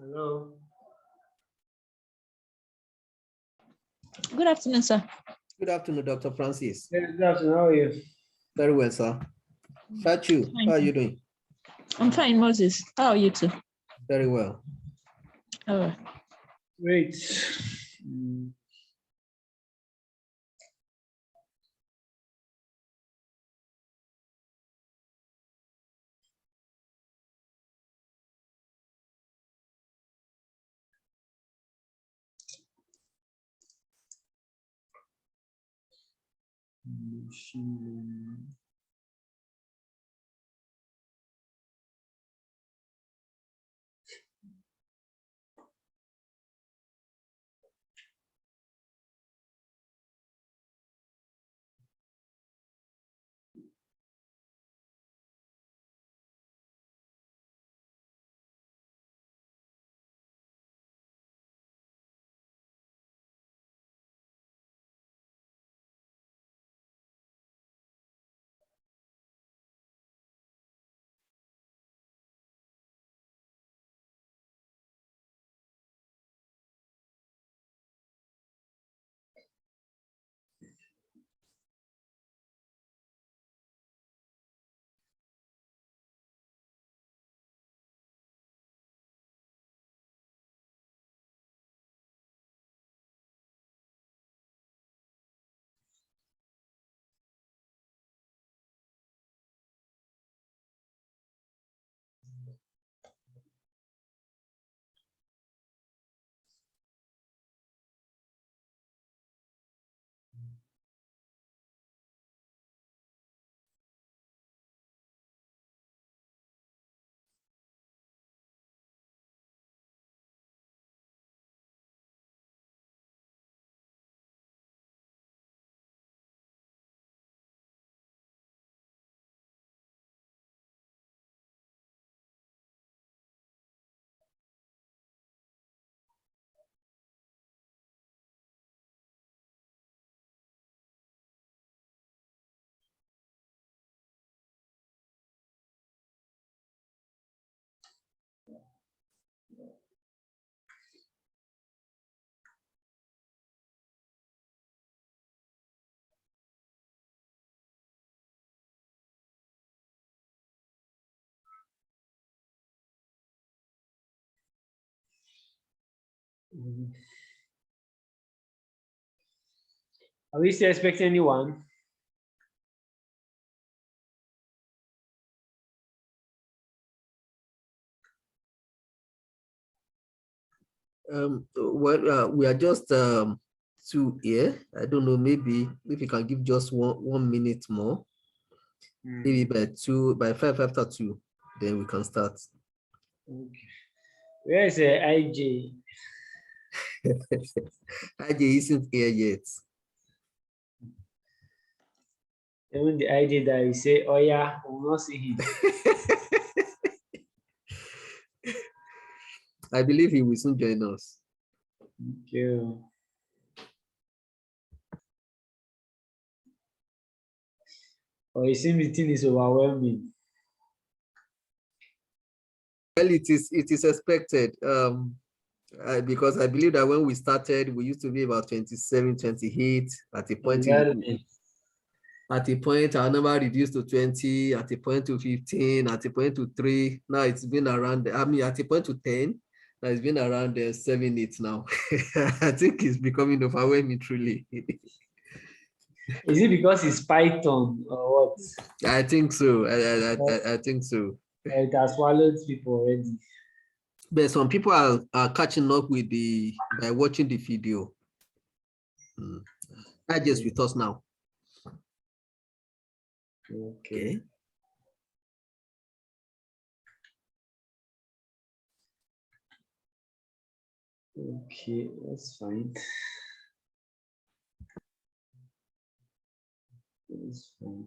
Hello. Good afternoon, sir. Good afternoon, Dr. Francis. Yes, good afternoon. How are you? Very well, sir. Fachu, how are you doing? I'm fine, Moses. How are you too? Very well. Oh, Great. Are we still expecting anyone? Well, we are just two here. I don't know, maybe if you can give just 1 minute more, maybe by 5 after 2, then we can start. Okay. Where is IJ? IJ isn't here yet. Even the IJ that you say, oh yeah, we will not see him. I believe he will soon join us. Thank you. Oh, it seems the thing is overwhelming. Well, it is expected. Because I believe that when we started, we used to be about 27, 28 at a point. Exactly. At a point, our number reduced to 20, at a point to 15, at a point to 3. Now it's been around, at a point to 10. Now it's been around 7, 8 now. I think it's becoming overwhelming truly. Is it because it's Python or what? I think so. I think so. It has swallowed people already. But some people are catching up by watching the video. Not just with us now. Okay. Okay, that's fine. That's fine.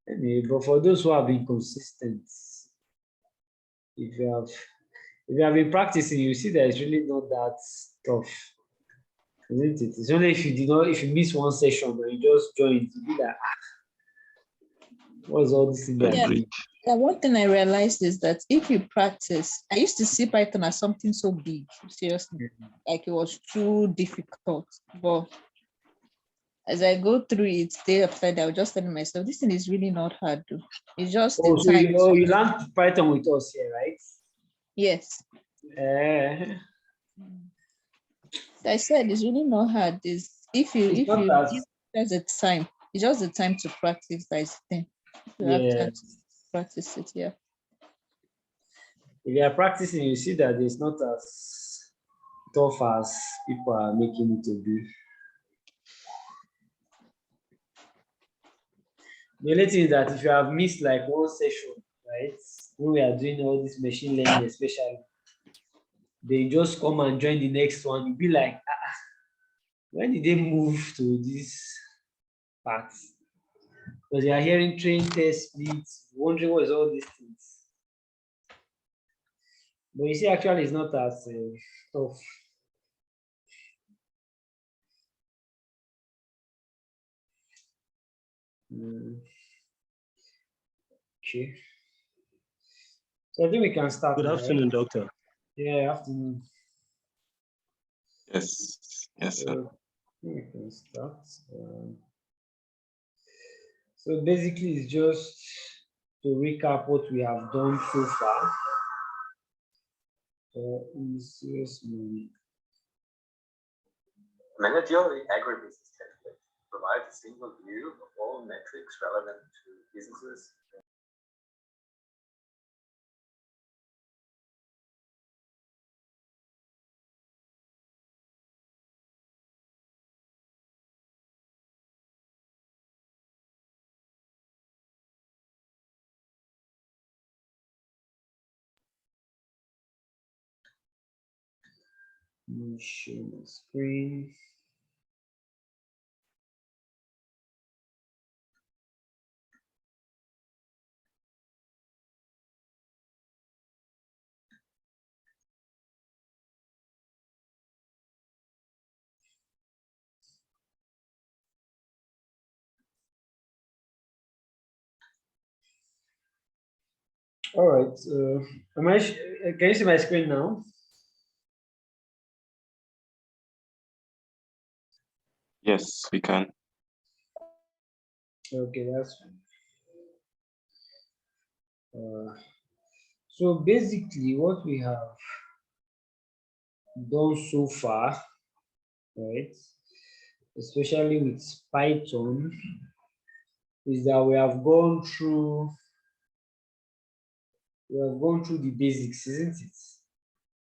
Anyway, but for those who have been consistent, if you have been practicing, you see that it's really not that tough. Isn't it? It's only if you did not, if you miss one session and you just join, to be like, what's all this thing? Yeah. Agreed. Yeah, one thing I realized is that if you practice, I used to see Python as something so big, seriously, like it was too difficult. But as I go through it day after day, I was just telling myself, this thing is really not hard. Though. It's just Oh, the so time. you learned Python with us here, right? Yes. Eh, I said it's really not hard. It's if you it's not as, give there's a time, it's just the time to practice that is the thing. You have yeah. time to practice it, yeah. If you are practicing, you see that it's not as tough as people are making it to be. The only thing is that if you have missed like one session, right? When we are doing all this machine learning, especially, they just come and join the next one. You'll be like, when did they move to this part? Because you are hearing train, test, split, wondering what is all these things. But you see, actually, it's not as tough. Okay. So I think we can start. Good now, afternoon, right? Doctor. Yeah, afternoon. Yes, yes, sir. So we can start. So basically, it's just to recap what we have done so far. In serious money. Managerial agribusiness template provides a single view of all metrics relevant to businesses. Share my screen. All right. Can you see my screen now? Yes, we can. Okay, that's fine. So basically, what we have done so far, right, especially with Python, is that we have gone through the basics, isn't it?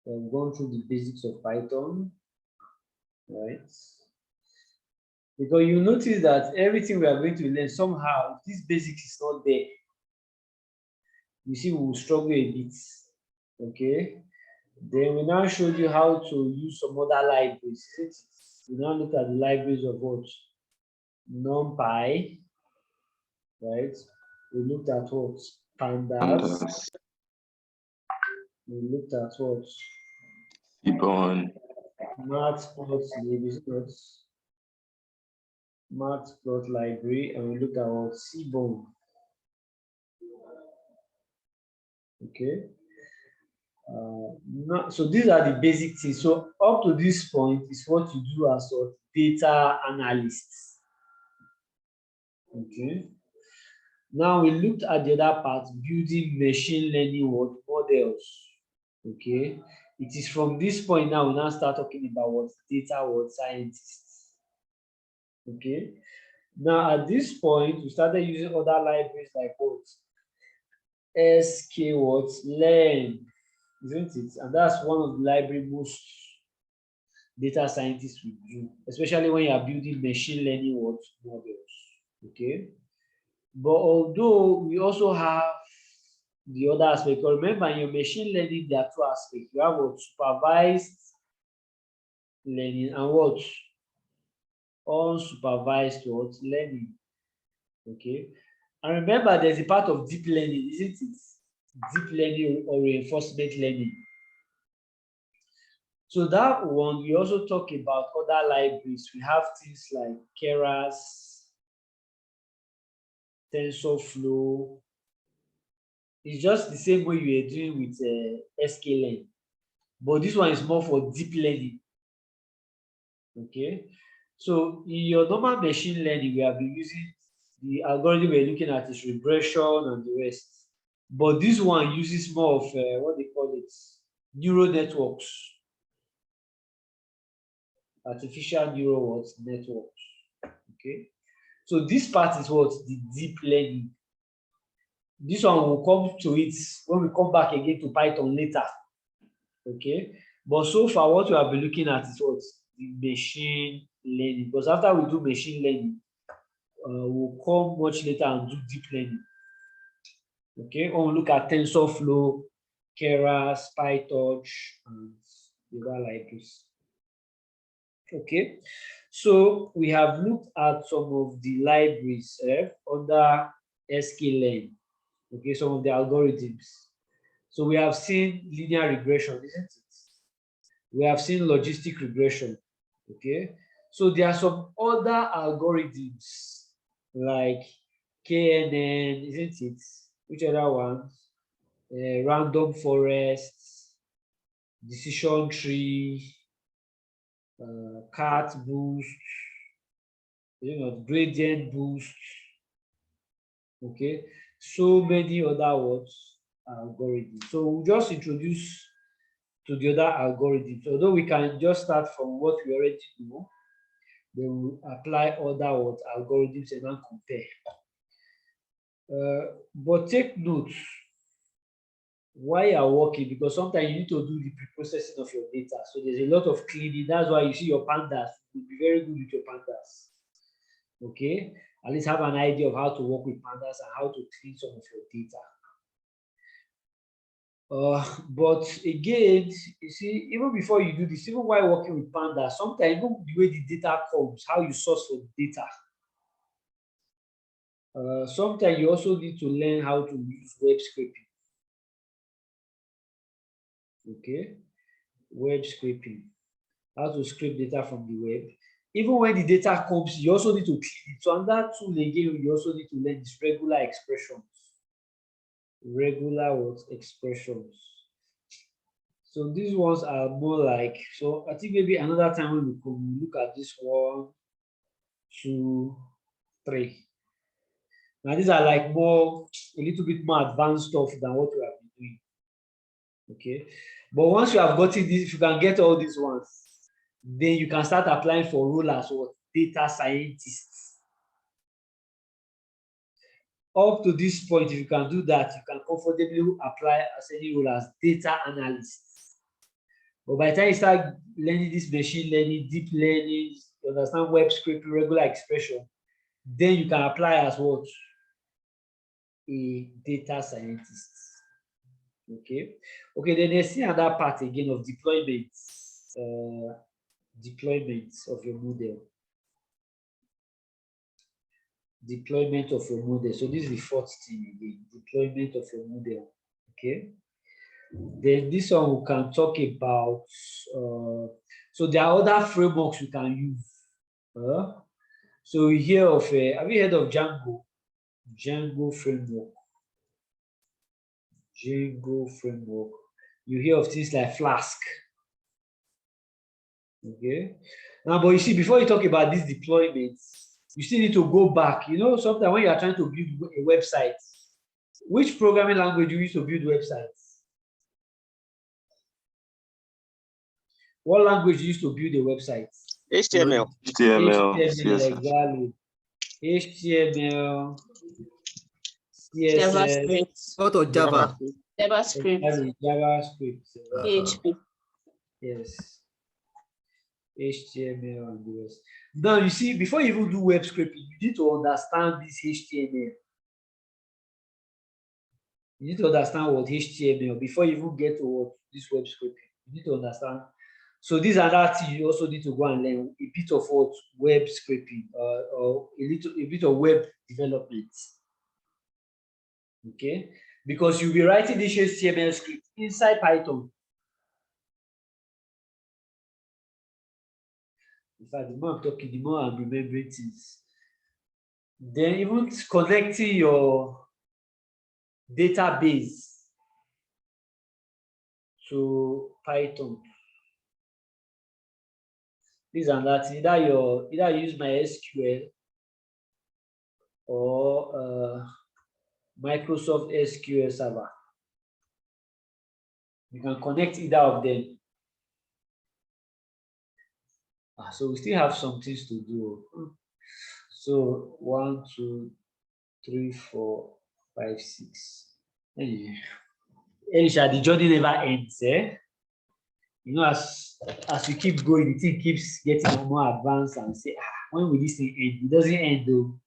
We have gone through the basics of Python, right? Because you notice that everything we are going to learn somehow, if this basics is not there, you see we will struggle a bit. Okay. Then we now showed you how to use some other libraries. We now look at the libraries of what? NumPy, right? We looked at what? Pandas. Pandas, We looked at what? Seaborn, Matplot library, and we look at what? Seaborn. Okay. So these are the basic things. So up to this point is what you do as a data analyst. Okay. Now we looked at the other part, building machine learning models. Okay. It is from this point now we now start talking about what data scientists. Okay. Now at this point we started using other libraries like what sklearn, isn't it? And that's one of the library most data scientists will do, especially when you are building machine learning models. Okay. But although we also have the other aspect, remember in your machine learning, there are two aspects. You have what supervised learning and what unsupervised what learning. Okay. And remember, there's a part of deep learning, isn't it? Deep learning or reinforcement learning. So that one, we also talk about other libraries. We have things like Keras, TensorFlow. It's just the same way you are doing with sklearn, but this one is more for deep learning. Okay, so in your normal machine learning, we have been using the algorithm we're looking at is regression and the rest. But this one uses more of what they call it, neural networks, artificial neural networks. Okay, so this part is what the deep learning. This one will come to it when we come back again to Python later. Okay, but so far what we have been looking at is what the machine learning, because after we do machine learning, we'll come much later and do deep learning. Okay, when we look at TensorFlow, Keras, PyTorch, and the other libraries. Okay, so we have looked at some of the libraries under sklearn. Okay, some of the algorithms. So we have seen linear regression, isn't it? We have seen logistic regression. Okay, so there are some other algorithms like KNN, isn't it? Which other ones? Random forests, decision tree, cat boost, gradient boost. Okay, so many other words algorithms. So we'll just introduce to the other algorithms. Although we can just start from what we already know, then we'll apply other words algorithms and then compare. But take note while you're working, because sometimes you need to do the pre-processing of your data. So there's a lot of cleaning. That's why you see your pandas. You'll be very good with your pandas. Okay, at least have an idea of how to work with pandas and how to clean some of your data. But again, you see, even before you do this, even while working with pandas, sometimes even the way the data comes, how you source for the data. Sometimes you also need to learn how to use web scraping. Okay, web scraping, how to scrape data from the web. Even when the data comes, you also need to clean it. So on that tool again, you also need to learn these regular expressions. Regular what expressions. So these ones are more like, so I think maybe another time when we could look at this 1, 2, 3. Now these are like more, a little bit more advanced stuff than what we have been doing. Okay, but once you have gotten this, if you can get all these ones, then you can start applying for role as what data scientists. Up to this point, if you can do that, you can comfortably apply as any role as data analyst. But by the time you start learning this machine learning, deep learning, you understand web scraping, regular expression, then you can apply as what? A data scientist. Okay. Okay, then there's another part again of deployment. Deployment of your model. Deployment of your model. So this is the fourth thing again, deployment of your model. Okay. Then this one we can talk about. So there are other frameworks we can use. So we hear of, have you heard of Django? Django framework. Django framework. You hear of things like Flask. Okay. Now, but you see, before you talk about these deployments, you still need to go back. You know, sometimes when you are trying to build a website, which programming language do you use to build websites? What language do you use to build a website? HTML. HTML, HTML, CSS. exactly. HTML, CSS, JavaScript. What of Java? JavaScript. exactly, JavaScript. PHP. Yes. HTML and the rest. Now, you see, before you even do web scraping, you need to understand this HTML. You need to understand what HTML before you even get to what this web scraping. You need to understand. So these are that things you also need to go and learn a bit of what web scraping or a bit of web development. Okay, because you'll be writing this HTML script inside Python. fact, the more I'm talking, the more I'm remembering things. Then even connecting your database to Python. This and that, either use MySQL or Microsoft SQL Server. You can connect either of them. So we still have some things to do. So 1, 2, 3, 4, 5, 6. Elisha, the journey never ends, eh? You know, as you keep going, the thing keeps getting more advanced and say, when will this thing end? It doesn't end though.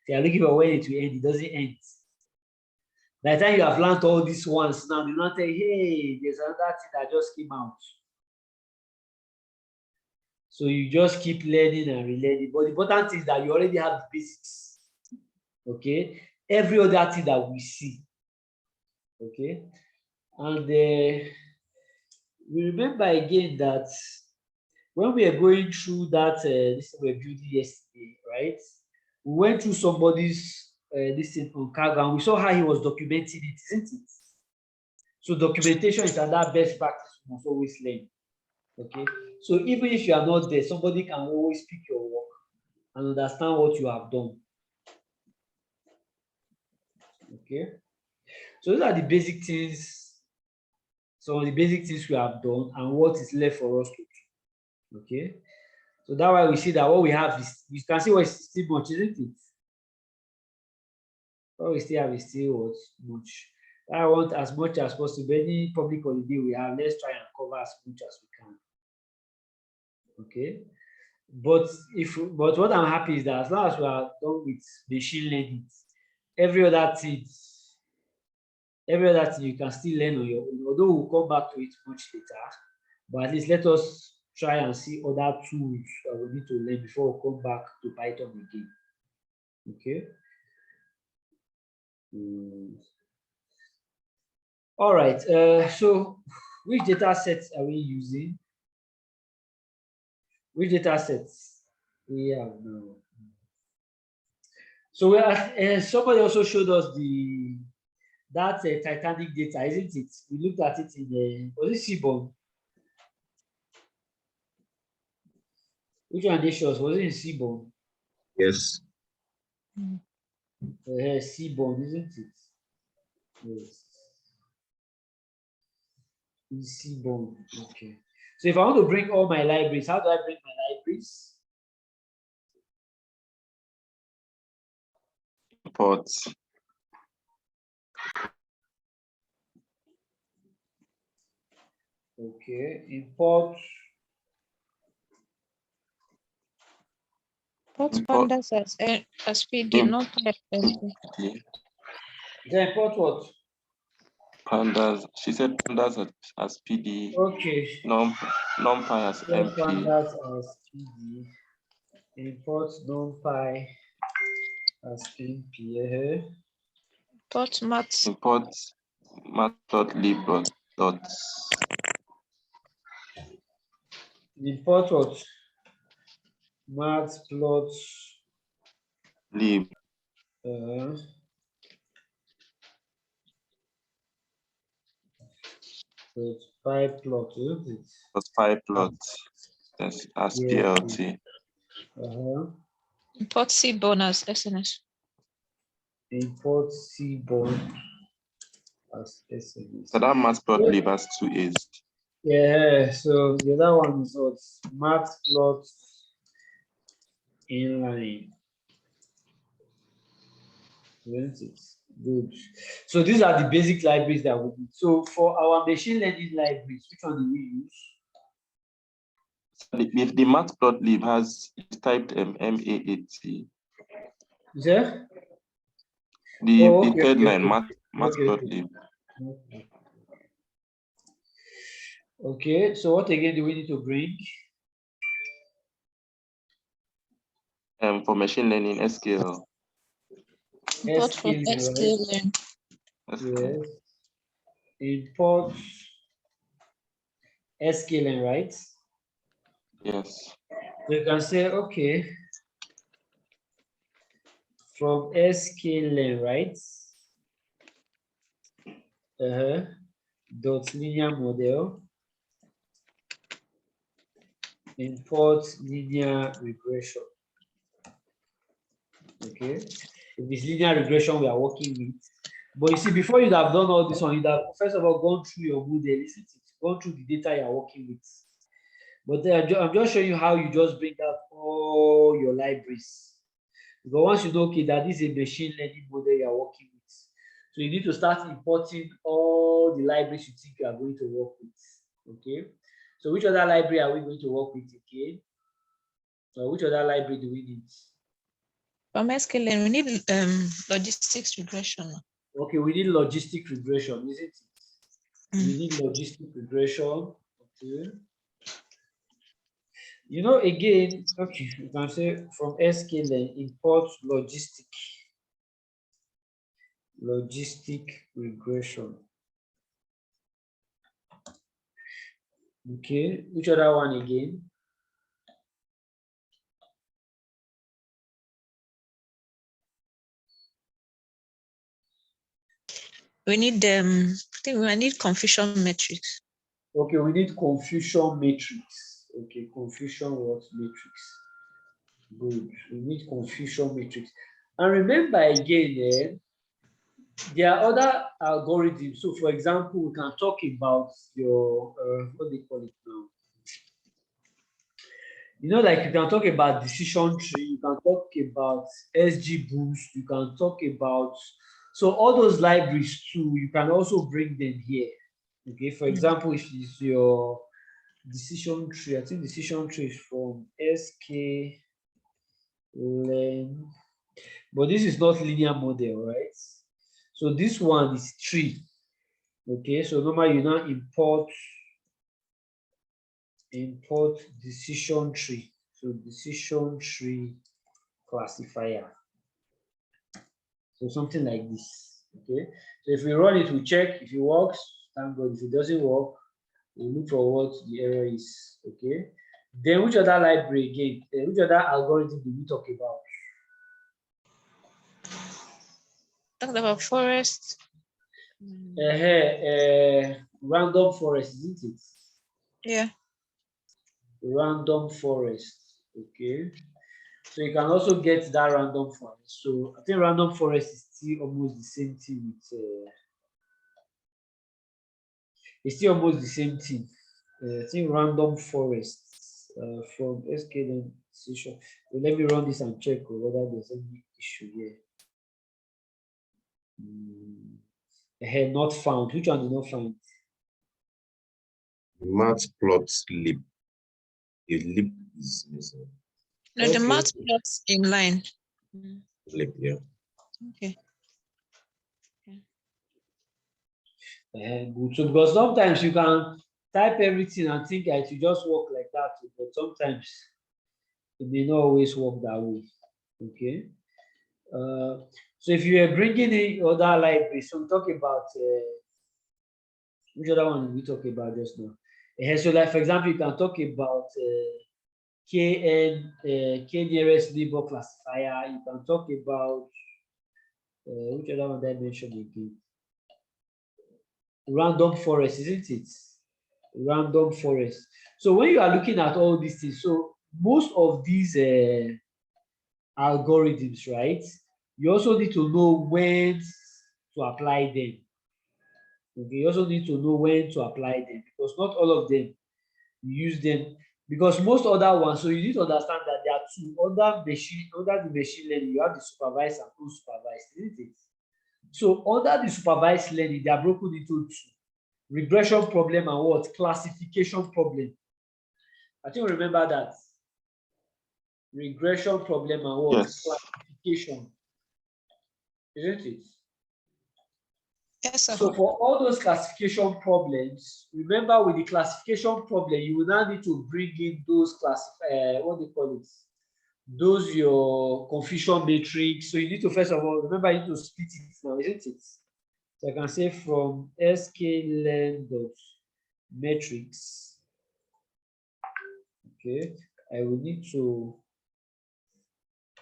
If you're looking for when it will end, it doesn't end. By the time you have learned all these ones now, you not say, hey, there's another thing that just came out. So you just keep learning and relearning. But the important thing is that you already have the basics. Okay? Every other thing that we see. Okay? And we remember again that when we are going through that, this we were building yesterday, right? We went through somebody's this thing on Kaggle, and we saw how he was documenting it, isn't it? So documentation is another best practice we must always learn. Okay, so even if you are not there, somebody can always pick your work and understand what you have done. Okay, so those are the basic things, some of the basic things we have done and what is left for us to do. Okay, so that's why we see that what we have is, you can see what is still much, isn't it? What we still have is still what much. I want as much as possible. Any public holiday we have, let's try and cover as much as we can. Okay, but what I'm happy is that as long as we are done with machine learning, every other thing you can still learn on your own. Although we'll come back to it much later, but at least let us try and see other tools that we need to learn before we come back to Python again. Okay. All right. So which data sets are we using? Which data sets we have now? So somebody also showed us that Titanic data, isn't it? We looked at it in was it Seaborn? Which one they show us? Was it in Seaborn? Yes. Seaborn, isn't it? Yes. In Seaborn. Okay. So if I want to bring all my libraries, how do I bring my libraries? Import. Okay. Import. Pandas as PD, not Then import what? Pandas. She said pandas as PD. Okay. NumPy as MP. Pandas as PD. Import NumPy as MP. Import maths. Import math.lib. Import what? Matplot lib. pyplot, isn't it? Pyplot. Yes, as PLT. Import Seaborn as SNS. Import Seaborn as SNS. So that matplotlib has 2 A's. Yeah, so the other one is what? Matplot inline. Isn't it? Good. So these are the basic libraries that we need. So for our machine learning libraries, which one do we use? If the matplotlib has typed MAAT. Is there? The third line, matplotlib. Okay, so what again do we need to bring? For machine learning, SQL. Import from SQL. Yes. Import SQL, right? Yes. So you can say, okay, from sklen, right? Dot linear model, import linear regression. Okay, if it's linear regression we are working with. But you see, before you'd have done all this one, you'd have first of all gone through your model, gone through the data you're working with. But I'm just showing you how you just bring out all your libraries. Because once you know, okay, that is a machine learning model you are working with, so you need to start importing all the libraries you think you are going to work with. Okay, so which other library are we going to work with again? So which other library do we need? From sklen, we need logistics regression. Okay, we need logistic regression, isn't it? We need logistic regression. Okay. You know, again, okay, you can say from sklen import logistic regression. Okay, which other one again? We need I think we need confusion matrix. Okay, we need confusion matrix. Okay, confusion what matrix? Good. We need confusion matrix. And remember again, there are other algorithms. So, for example, we can talk about your what do they call it now? You know, like you can talk about decision tree, you can talk about XGBoost, you can talk about, so all those libraries too, you can also bring them here. Okay, for example, if it's your decision tree, I think decision tree is from sklen, but this is not linear model, right? So this one is tree. Okay, so normally you now import decision tree. So decision tree classifier. So something like this. Okay. So if we run it, we check if it works. Thank God. If it doesn't work, we look for what the error is. Okay. Then which other library again? Which other algorithm do we talk about? Talked about forest. Random forest, isn't it? Yeah. Random forest. Okay. So you can also get that random forest. So I think random forest is still almost the same thing with it's still almost the same thing. I think random forest from sklen decision. So let me run this and check whether there's any issue here. Not found. Which one did not find? Matplotlib. The lib is missing. No, the Okay. matplots in line. Lib, yeah. Okay. Good. So because sometimes you can type everything and think it will just work like that, but sometimes it may not always work that way. Okay. So if you are bringing in other libraries, so we talk about which other one did we talk about just now? So like for example, you can talk about k nearest neighbor classifier. You can talk about which other one did I mention again? Random forest, isn't it? Random forest. So when you are looking at all these things, so most of these algorithms, right? You also need to know when to apply them. Okay, you also need to know when to apply them because not all of them you use them because most other ones. So you need to understand that there are two under the machine learning. You have the supervised and unsupervised, isn't it? So under the supervised learning, they are broken into two: regression problem and what? Classification problem. I think you remember that. Regression problem and what? Yes. Classification. Isn't it? Yes, sir. So for all those classification problems, remember with the classification problem, you will now need to bring in those what do you call it? Those your confusion matrix. So you need to first of all remember you need to split it now, isn't it? So I can say from sklen dot matrix. Okay, I will need to.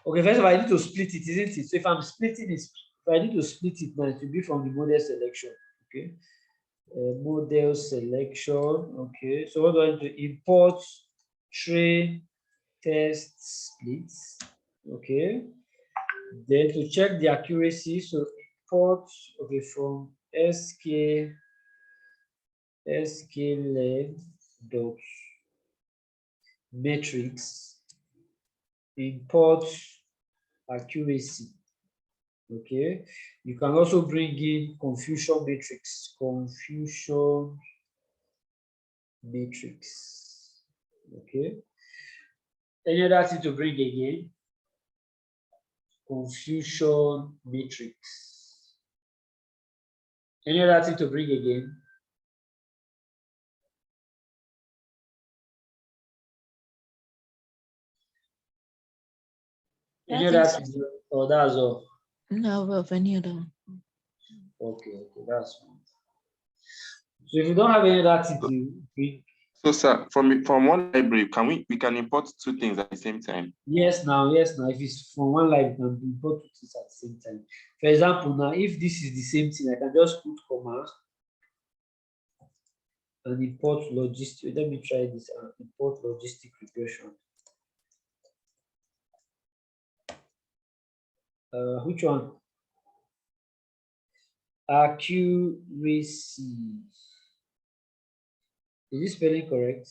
Okay, first of all, I need to split it, isn't it? So if I'm splitting it, if I need to split it now, it will be from the model selection. Okay, model selection. Okay, so what do I do? Import tray test splits. Okay, then to check the accuracy, so import, okay, from sklearn dot metrics, import accuracy. Okay, you can also bring in confusion matrix. Okay, any other thing to bring again? Confusion matrix. Any other thing to bring again? Any other thing? Oh, that's all. No, of any other one. Okay, that's fine. So if you don't have any other thing to bring, So, sir, from one library, we can import two things at the same time? yes, now. If it's from one library, you can import two things at the same time. For example, now if this is the same thing, I can just put comma and import logistic. Let me try this and import logistic regression. Which one? Accuracy. Is this spelling correct?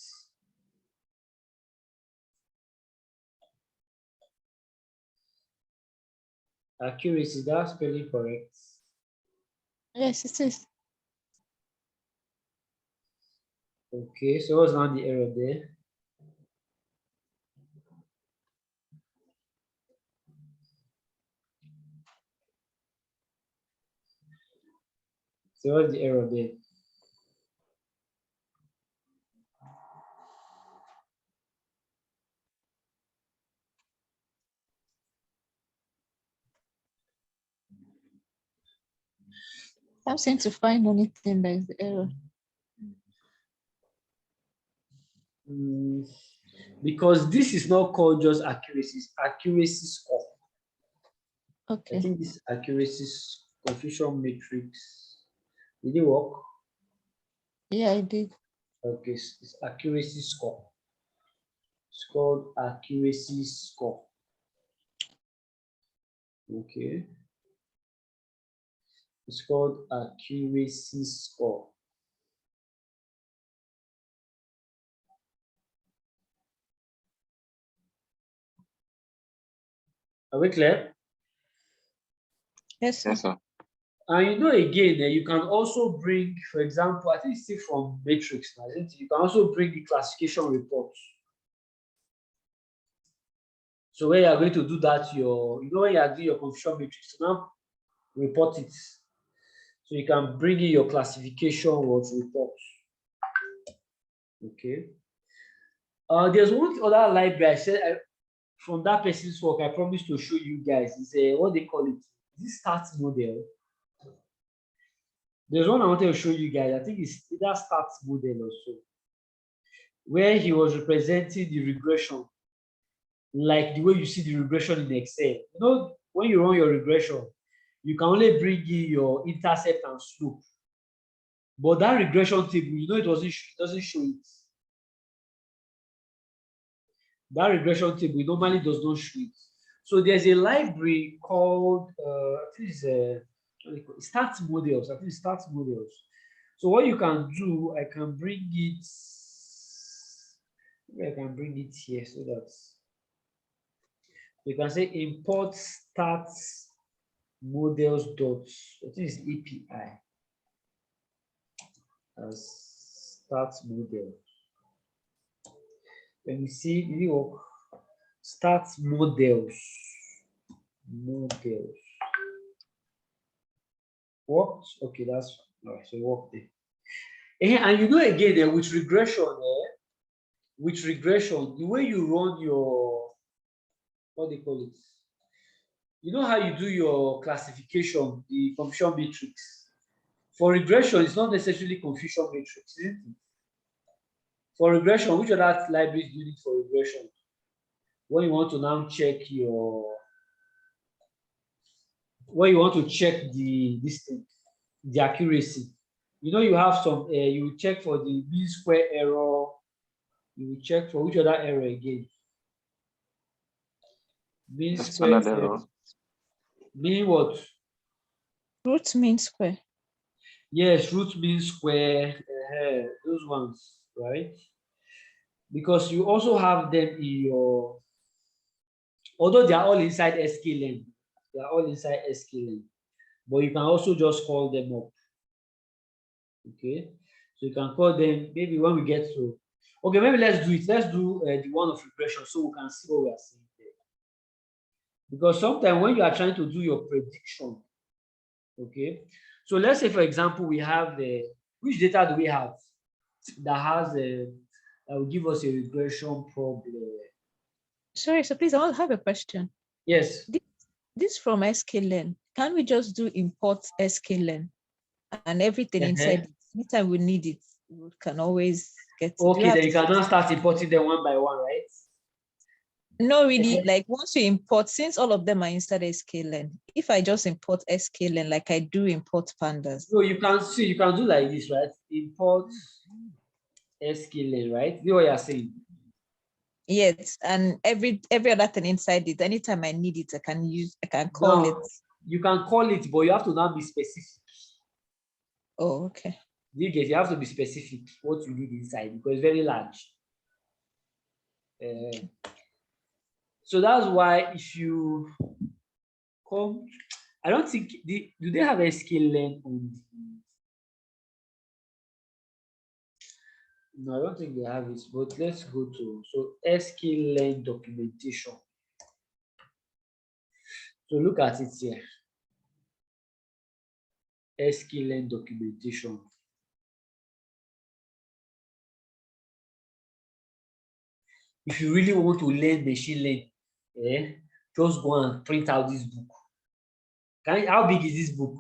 Accuracy, is that spelling correct? Yes, it is. Okay, so what's now the error there? So what's the error there? I'm saying to find anything that is the error. Because this is not called just accuracy, it's accuracy score. Okay. I think this accuracy confusion matrix. Did it work? Yeah, I did. Okay, it's accuracy score. It's called accuracy score. Okay. It's called accuracy score. Are we clear? Yes, sir. Yes, sir. And you know, again, you can also bring, for example, I think it's still from matrix now, isn't it? You can also bring the classification reports. So when you are going to do that, when you are doing your confusion matrix, now report it. So you can bring in your classification report. Okay. There's one other library I said from that person's work. I promised to show you guys. It's what they call it. This stats model. There's one I wanted to show you guys. I think it's either stats model or so, where he was representing the regression, like the way you see the regression in Excel. You know, when you run your regression, you can only bring in your intercept and slope. But that regression table, you know, it doesn't show it. That regression table normally does not show it. So there's a library called I think it's stats models. I think it's stats models. So what you can do, I can bring it. I can bring it here so that you can say import stats models dot. I think it's API as stats model. When you see your stats models. Worked? Okay, that's all right. So work there. And you know, again, with regression, the way you run your, what they call it, you know how you do your classification, the confusion matrix. For regression, it's not necessarily confusion matrix, isn't it? For regression, which other libraries do you need for regression? When you want to now check when you want to check the accuracy. You know, you have some, you check for the mean square error. You will check for which other error again? Mean square Standard error. Mean what? Root mean square. Yes, root mean square, those ones, right? Because you also have them in your, although they are all inside sklearn, they are all inside sklearn, but you can also just call them up. Okay, so you can call them maybe when we get to, okay, maybe let's do it. Let's do the one of regression so we can see what we are seeing there. Because sometimes when you are trying to do your prediction, okay, so let's say for example we have which data do we have that has that will give us a regression problem? Sorry, so please, I want to have a question. Yes. This from sklearn. Can we just do import sklearn and everything inside it? Anytime we need it, we can always get it. Okay, then you can now start importing them one by one, right? No, really, like once you import, since all of them are inside sklearn, if I just import sklearn like I do import pandas. So you can see, you can do like this, right? Import sklearn, right? You know what you're saying? Yes, and every other thing inside it, anytime I need it, I can call it. You can call it, but you have to now be specific. Oh, okay. You have to be specific what you need inside because it's very large. So that's why if you come, I don't think do they have a sklearn on the, no, I don't think they have it, but let's go to sklearn documentation. So look at it here. sklearn documentation. If you really want to learn machine learning, just go and print out this book. How big is this book?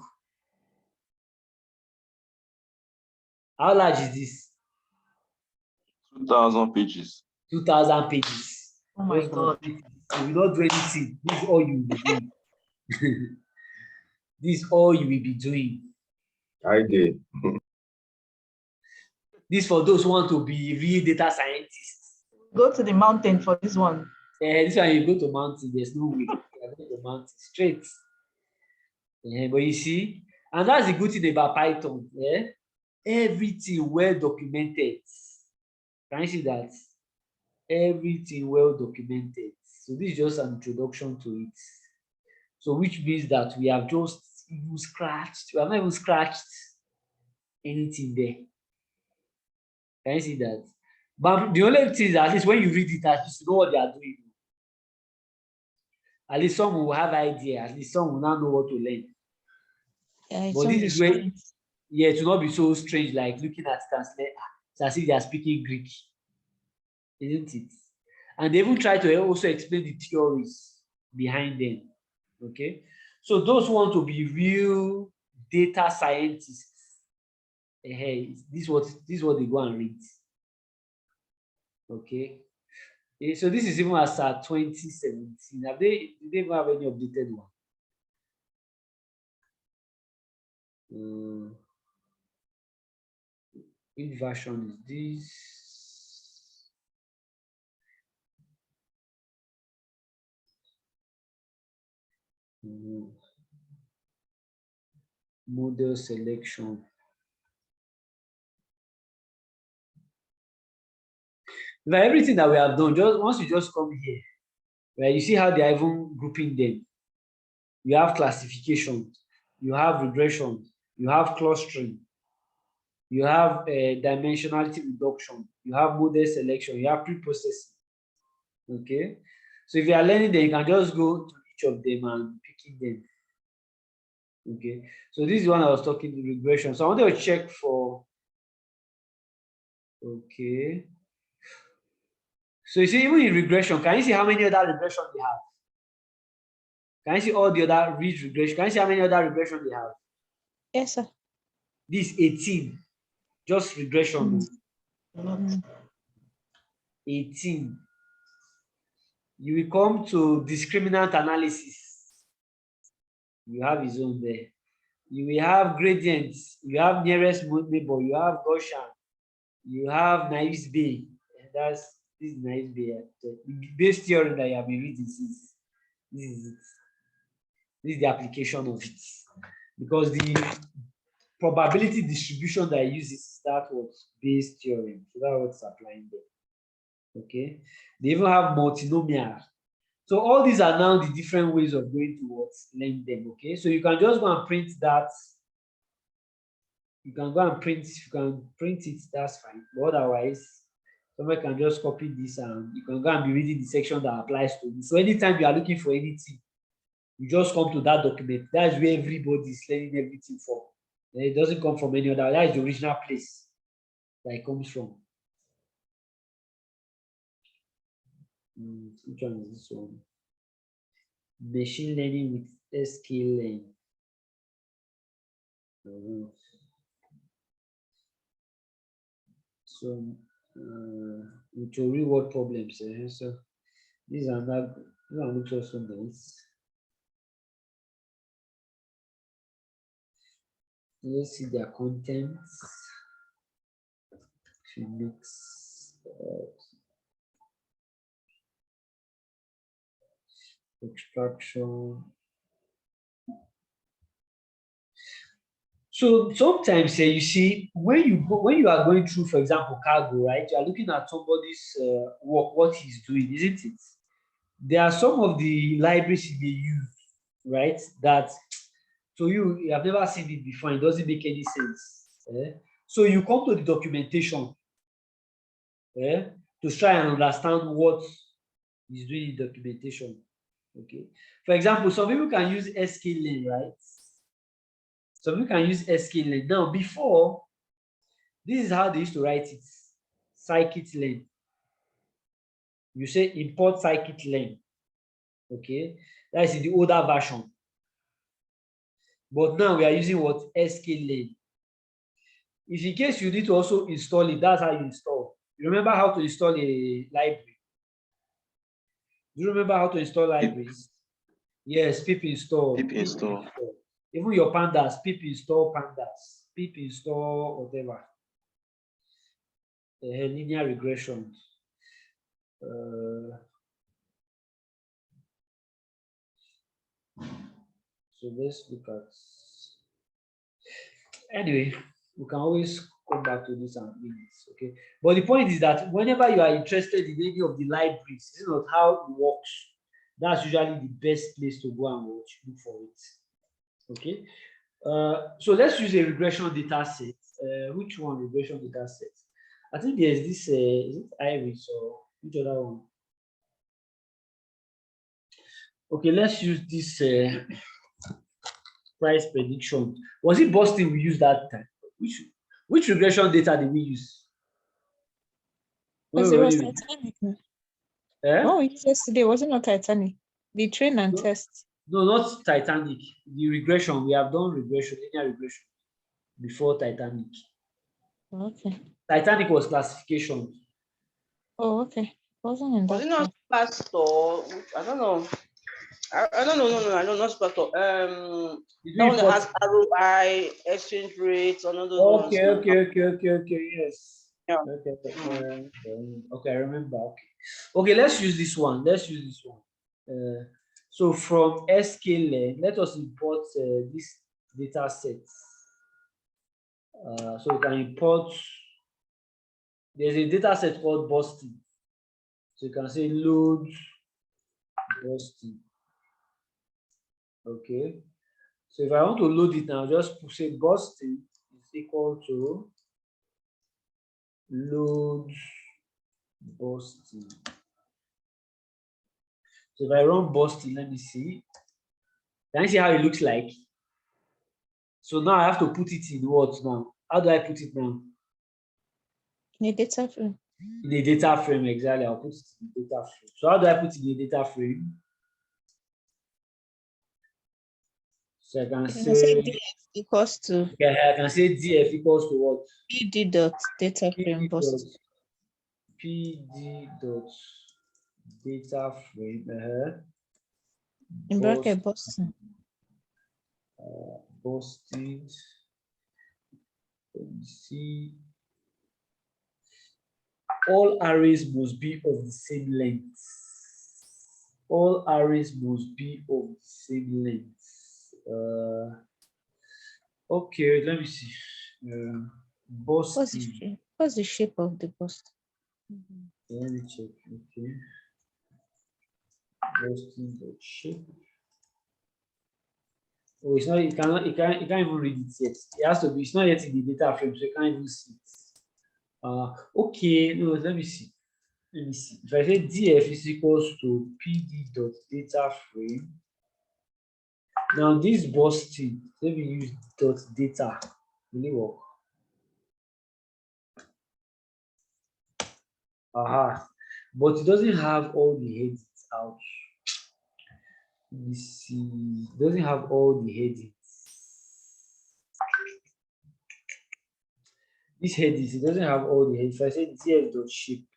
How large is this? 2,000 pages. 2,000 pages. Oh my God. You will not do anything. This is all you will be doing. This is all you will be doing. I did. This for those who want to be real data scientists. Go to the mountain for this one. This one you go to mountain, there's no way. You go to mountain straight. But you see, and that's the good thing about Python. Everything well documented. Can you see that? Everything well documented. So this is just an introduction to it. So which means that we have just even scratched, we have not even scratched anything there. Can you see that? But the only thing is, at least when you read it, at least you know what they are doing. At least some will have idea, at least some will not know what to learn. Yeah, but this is where, it will not be so strange, like looking at translate, it's as if they are speaking Greek, isn't it? And they even try to also explain the theories behind them. Okay, so those who want to be real data scientists, this is what they go and read. Okay, so this is even as at 2017. Did they even have any updated one? Which version is this? Model selection. Now everything that we have done, just once you just come here, right? You see how they are even grouping them. You have classification, you have regression, you have clustering, you have dimensionality reduction, you have model selection, you have pre-processing. Okay, so if you are learning, then you can just go to each of them and picking them. Okay, so this is one I was talking to regression. So I want to check for. Okay, so you see, even in regression, can you see how many other regression they have? Can you see all the other ridge regression? Can you see how many other regression they have? Yes, sir. This 18, just regression. 18. You will come to discriminant analysis. You have his own there. You will have gradients. You have nearest neighbor. You have Gaussian. You have Naiv's Bay. This is Naiv's Bay. The base theory that you have been reading. This is it. This is the application of it. Because the probability distribution that I use is that what Bayes theorem. So that's what's applying there. Okay. They even have multinomial. So all these are now the different ways of going towards learn them. Okay. So you can just go and print that. You can go and print, if you can print it, that's fine. But otherwise, somebody can just copy this and you can go and be reading the section that applies to you. So anytime you are looking for anything, you just come to that document. That's where everybody is learning everything from. It doesn't come from any other. That is the original place that it comes from. Which one is this one? Machine learning with sklearn. So with your real world problems. So these are not. These are not also nice. Let's see their contents. To mix extraction. So sometimes you see when you are going through, for example, cargo, right? You are looking at somebody's work, what he's doing, isn't it? There are some of the libraries you may use, right? That so you have never seen it before. It doesn't make any sense. So you come to the documentation to try and understand what is doing in documentation. Okay. For example, some people can use sklearn, right? Some people can use sklearn. Now, before, this is how they used to write it. Scikit-learn. You say import scikit-learn. Okay. That is in the older version. But now we are using what? sklearn. If in case you need to also install it, that's how you install. You remember how to install a library? Do you remember how to install libraries? Yes, pip install. Pip install. Even your pandas, pip install pandas, pip install whatever. Linear regression. So let's look at. Anyway, we can always come back to this and read this, okay? But the point is that whenever you are interested in any of the libraries, this is not how it works. That's usually the best place to go and watch, look for it. Okay. So let's use a regression data set. Which one regression data set? I think there's this, is it Iris or which other one? Okay, let's use this price prediction. Was it Boston we used that time? Which regression data did we use? Because it was Titanic. Oh, yesterday wasn't it Titanic? The train and test. No, not Titanic. The regression. We have done regression, linear regression before Titanic. Okay. Titanic was classification. Oh, okay. Wasn't in that. Was it not Pastor? I don't know. I don't know. No, I don't know. Pastor. That one that has ROI, exchange rates, another one. Okay. Yes. Yeah. Okay, I remember. Okay, let's use this one. So from sklearn, let us import this data set. So we can import. There's a data set called Boston. So you can say load Boston. Okay. So if I want to load it now, just say Boston is equal to load Boston. So if I run Boston, let me see. Can you see how it looks like? So now I have to put it in what now? How do I put it now? In a data frame. In a data frame, exactly. I'll put it in the data frame. So how do I put it in a data frame? So I can say DF equals to. Yeah, I can say DF equals to what? PD dot data frame Boston. PD dot data frame. In bracket Boston. Boston. Let me see. All arrays must be of the same length. All arrays must be of the same length. Okay, let me see. Boston. What's the shape of the Boston? Let me check. Okay. Boston dot shape. Oh, it's not. It can't even read it yet. It has to be. It's not yet in the data frame, so you can't even see it. Okay. No, let me see. Let me see. If I say df is equals to pd dot data frame. Now this Boston, let me use dot data. Will it work? But it doesn't have all the headings out. Let me see. It doesn't have all the headings. This headings, it doesn't have all the headings. If I say df.shape,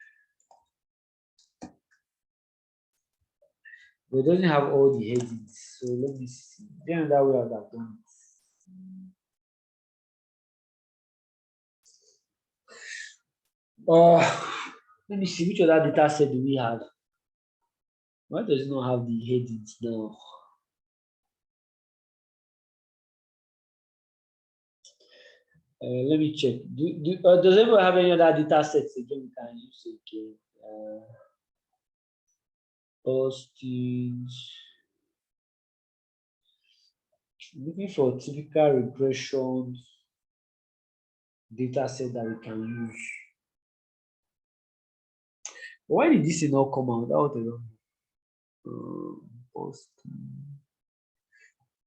but it doesn't have all the headings. So let me see. Then that way I've done it. Let me see, which other data set do we have? Why does it not have the headings now? Let me check. Does anyone have any other data sets again we can use again? Postage. Looking for typical regression data set that we can use. Why did this not come out? Posting.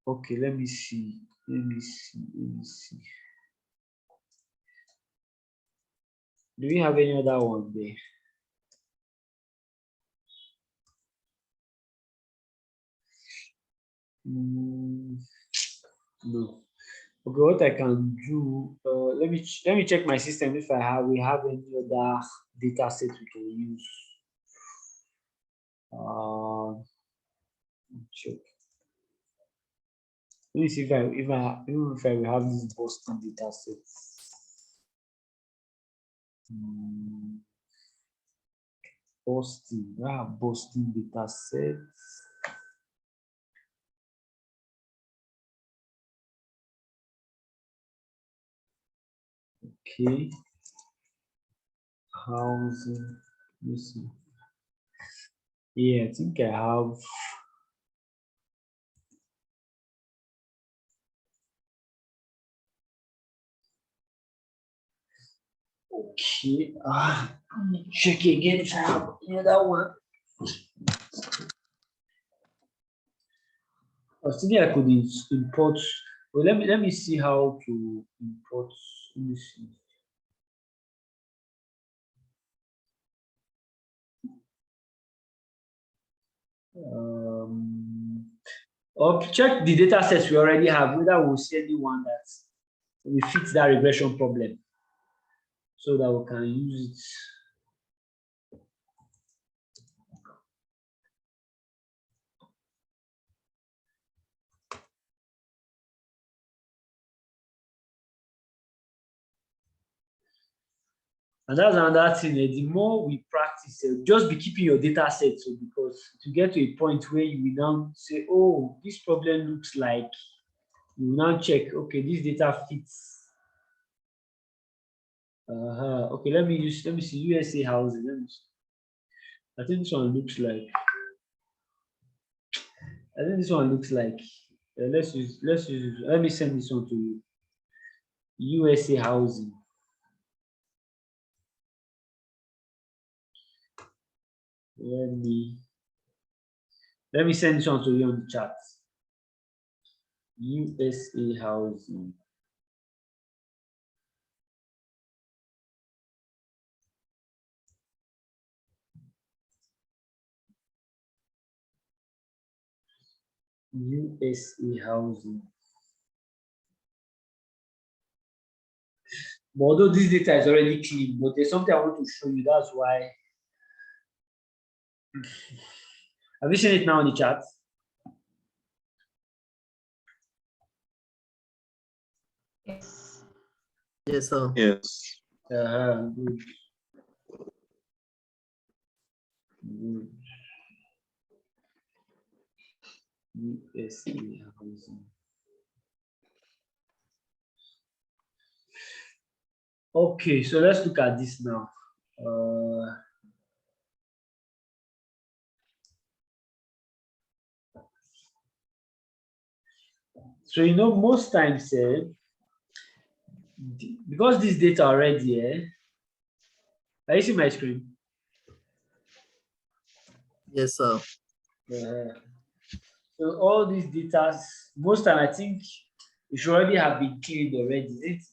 Okay, let me see. Let me see. Do we have any other one there? No. Okay, what I can do, let me check my system if we have any other data set we can use. Check. Let me see if I will have this Boston data set. Boston, I have Boston data set. Okay. Housing. Let me see. Yeah, I think I have. Okay. Check again if I have another one. I was thinking I could import. Well, let me see how to import. Let me see. Or check the data sets we already have, whether we'll see anyone that will fit that regression problem, so that we can use it. And that's another thing. The more we practice, just be keeping your data set, so because to get to a point where you will now say, oh, this problem looks like, you will now check, okay, this data fits. Okay, let me see USA housing. Let me see. I think this one looks like. Let's use. Let me send this one to you. USA housing. Let me send this one to you on the chat. USA housing. USA housing. But although this data is already clean, but there's something I want to show you. That's why. Have you seen it now in the chat? Yes. Yes, sir. Yes. Good. Good. USD housing. Okay, so let's look at this now. So most times, because this data already, are you see my screen? Yes, sir. So all these data, most time I think it should already have been cleaned already, isn't it?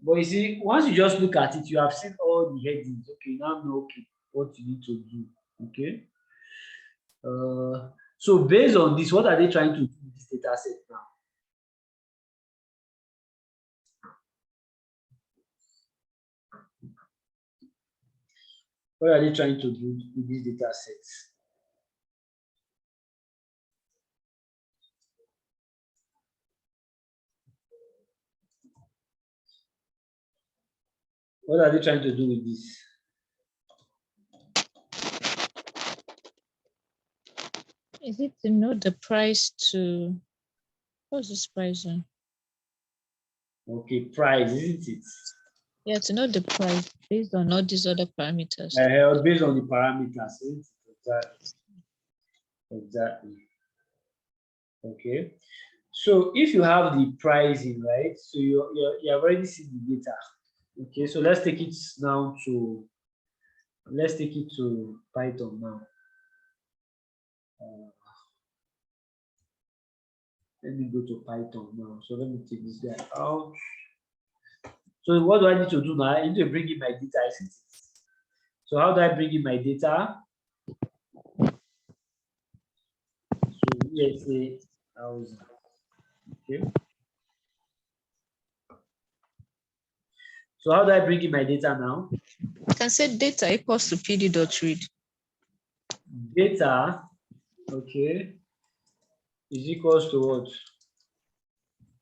But you see, once you just look at it, you have seen all the headings. Okay, now know what you need to do. Okay. So based on this, what are they trying to do with this data set now? What are they trying to do with these data sets? What are they trying to do with this? Is it to know the price to, what's this price on? Okay, price, isn't it? Yeah, to know the price based on all these other parameters. Based on the parameters, isn't it? Exactly. Okay. So if you have the pricing, right? So you have already seen the data. Okay, so let's take it now to Python now. Let me go to Python now. So let me take this guy out. So what do I need to do now? I need to bring in my data, isn't it? So how do I bring in my data? So let's say 1,000. Okay. So how do I bring in my data now? You can say data equals to pd.read. Data, okay, is equals to what?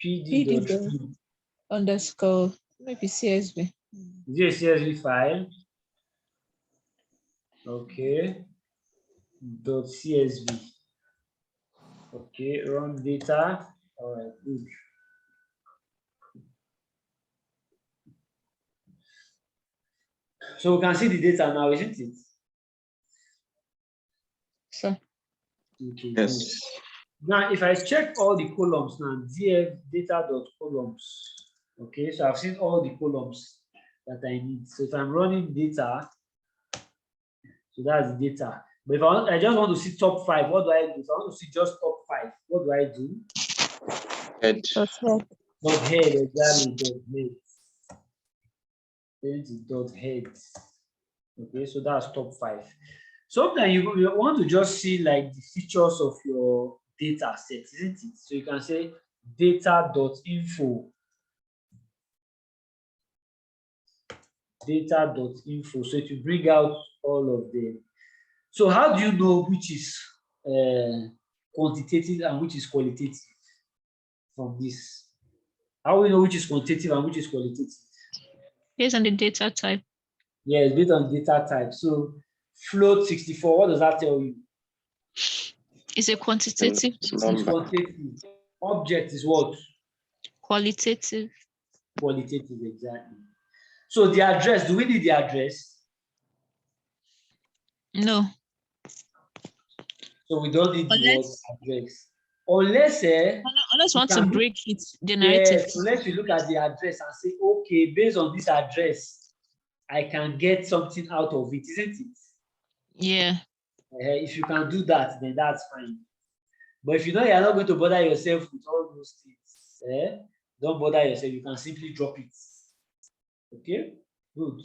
pd.read. Underscore, maybe CSV. Is it a CSV file? Okay. .csv. Okay, run data. All right, good. So we can see the data now, isn't it? So Okay, Yes. good. Now, if I check all the columns now, df data.columns. Okay, so I've seen all the columns that I need. So if I'm running data, so that's the data. But if I just want to see top 5, what do I do? If I want to see just top 5, what do I do? Head. Dot head, exactly, dot head. Then it's dot head. Okay, so that's top 5. Sometimes you want to just see like the features of your data set, isn't it? So you can say data.info. Data.info. So it will bring out all of them. So how do you know which is quantitative and which is qualitative from this? How do we know which is quantitative and which is qualitative? based on the data type. Yes, based on data type. So float 64, what does that tell you? Is a quantitative. It's quantitative. Object is what? Qualitative. Qualitative, exactly. So the address, do we need the address? No. So we don't need the Unless- address. Unless Unless want to break it, generate yes, it. so let's look at the address and say, okay, based on this address, I can get something out of it, isn't it? Yeah. If you can do that, then that's fine. But if you know you're not going to bother yourself with all those things, don't bother yourself. You can simply drop it. Okay, good.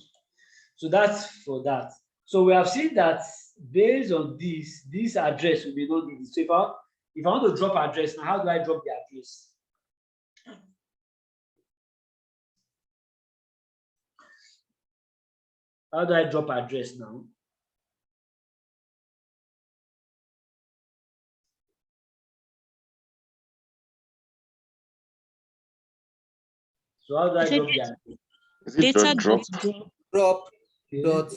So that's for that. So we have seen that based on this address, we may not need it. So if I want to drop address, now how do I drop the address? How do I drop address now? So how do I Is it drop the address? Is it data dot drop? dot drop? Drop Okay. dot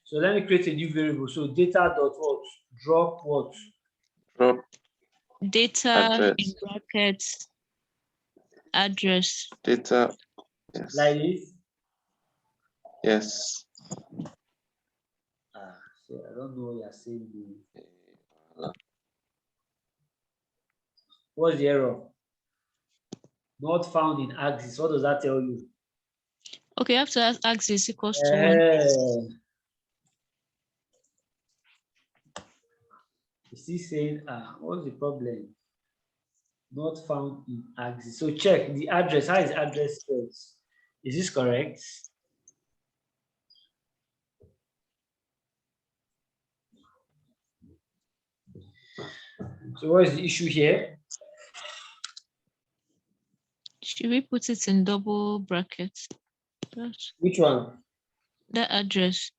So let me create a new variable. So data dot what? Drop what? Drop Data in address. brackets address. Data. Yes. Like this. Yes. So I don't know what you're saying. What's the error? Not found in axis. What does that tell you? Okay, you have to ask axis equals to 1. Is he saying, what's the problem? Not found in axis. So check the address. How is address spelled? Is this correct? So what is the issue here? Should we put it in double brackets? That's Which one? the address.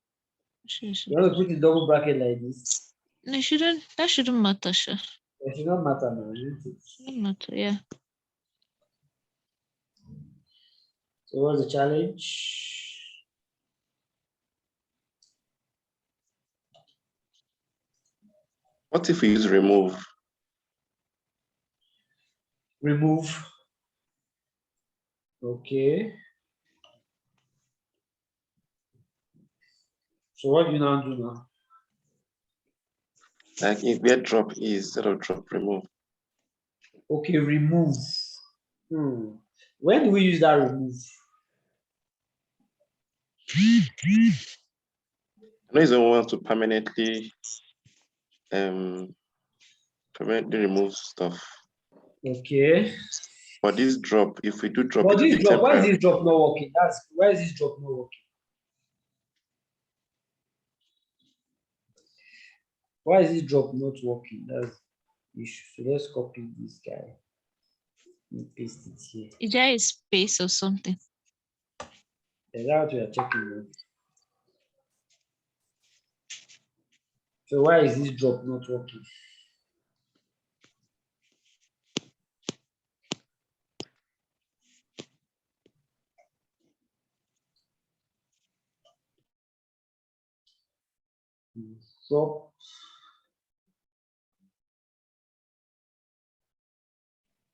You want to put in double bracket like this? No, that shouldn't matter, sure. It should not matter now, isn't it? Shouldn't matter, yeah. So what's the challenge? What if we use remove? Remove. Okay. So what do you now do now? Like if where drop is, instead of drop, remove. Okay, remove. When do we use that remove? I know you don't want to permanently remove stuff. Okay. But this drop, if we do drop, But it will this be drop, why is temporary. this drop not working? Why is this drop not working? Why is this drop not working? That's the issue. So let's copy this guy and paste it here. Is there a space or something? That's what we are checking now. So why is this drop not working? Drop.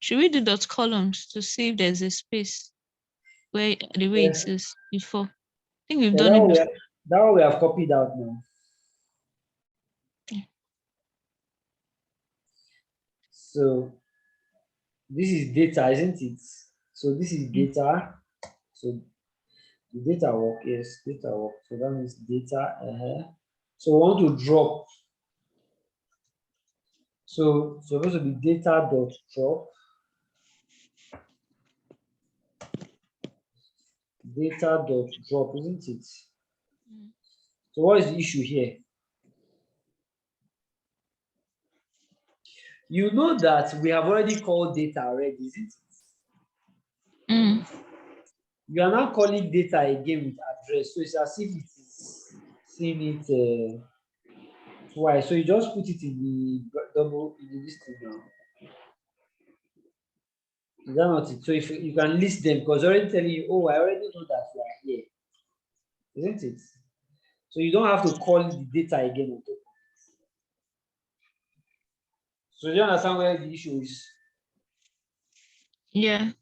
Should we do dot columns to see if there's a space where the way it is before? I think we've done it before. That one we have copied out now. So this is data, isn't it? So this is data. So the data work, yes, data work. So that means data. So we want to drop. So supposed to be data dot drop. Data dot drop, isn't it? So what is the issue here? You know that we have already called data already, isn't it? You are now calling data again with address. So it's as if it is seeing it twice. So you just put it in the double in the listing now. Is that not it? So if you can list them, because already telling you, oh, I already know that you are here, isn't it? So you don't have to call the data again on top. So do you understand where the issue is? Yeah.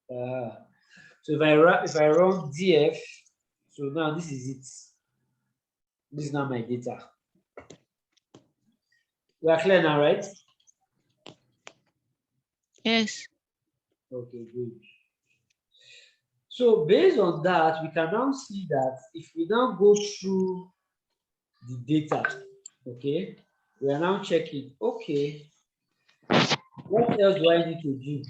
So if I run df, so now this is it. This is now my data. We are clear now, right? Yes. Okay, good. So based on that, we can now see that if we now go through the data, okay, we are now checking, okay, what else do I need to do?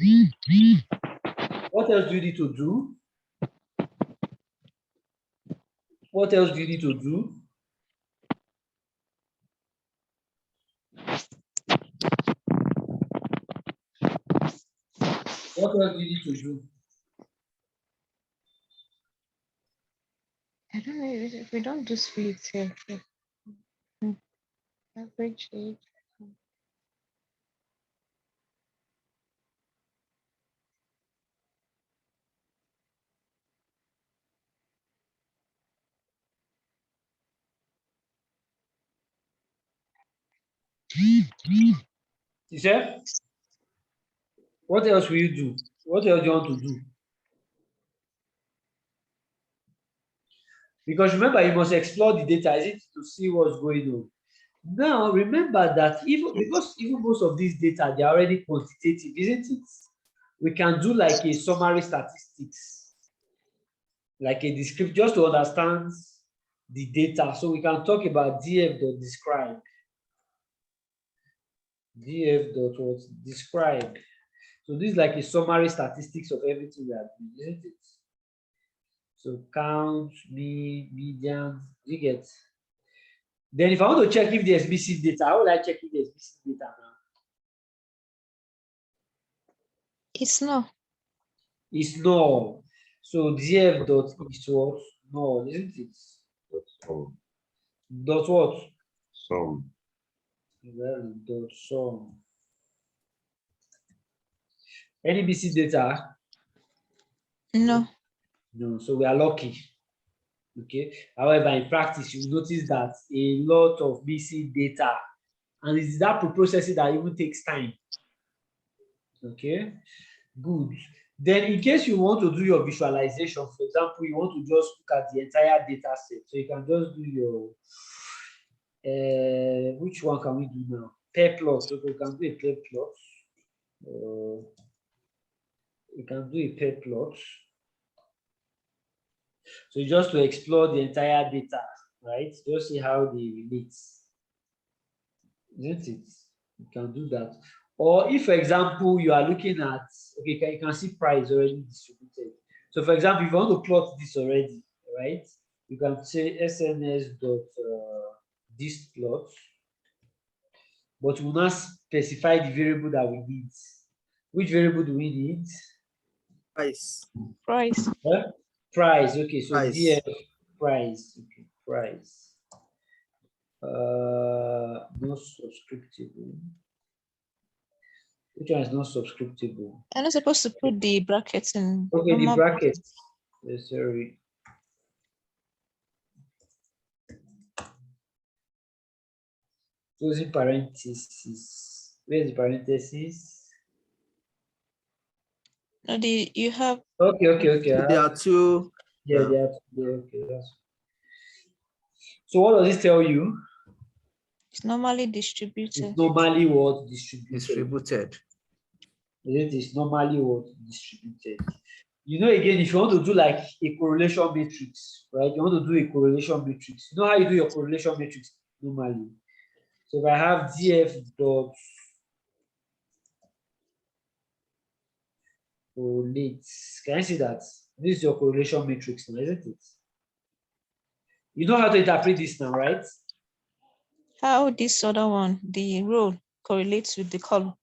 What else do you need to do? What else do you need to do? What else do you need to do? I don't know if we don't do splits here. Average age. Teacher, what else will you do? What else do you want to do? Because remember, you must explore the data, is it, to see what's going on. Now, remember that even because even most of these data, they're already quantitative, isn't it? We can do like a summary statistics, like a description, just to understand the data. So we can talk about df.describe. df.describe. So this is like a summary statistics of everything we are doing, isn't it? So count, median, you get. Then if I want to check if there's missing data, how will I check if there's missing data now? It's no. It's null. So df dot is what? Null, isn't it? Some. Dot what? Some. Well, dot sum. Any missing data? No. No, so we are lucky. Okay. However, in practice, you notice that a lot of missing data, and it's that processing that even takes time. Okay, good. Then, in case you want to do your visualization, for example, you want to just look at the entire data set, so you can just do your which one can we do now? Pair plot. So we can do a pair plot. We can do a pair plot. So just to explore the entire data, right? Just see how they relate. Isn't it? You can do that. Or if, for example, you are looking at, okay, you can see price already distributed. So, for example, if you want to plot this already, right? You can say SNS dot this plot, but we will not specify the variable that we need. Which variable do we need? Price. Price. Huh? Price. Okay, so Price. DF price. Okay, price. Not subscriptable. Which one is not subscriptable? I'm not supposed to put the brackets in. Okay, the normal brackets. Yes, sorry. Closing parentheses. Where's the parentheses? No, you have. Okay. There are two. Yeah, they are. Okay, that's. So what does it tell you? It's normally distributed. It's normally what Distributed. It is normally what distributed. You know, again, if you want to do like a correlation matrix, right? You want to do a correlation matrix. You know how you do your correlation matrix normally. So if I have df dot correlate, can I see that? This is your correlation matrix now, isn't it? You know how to interpret this now, right? How this other one, the row, correlates with the column.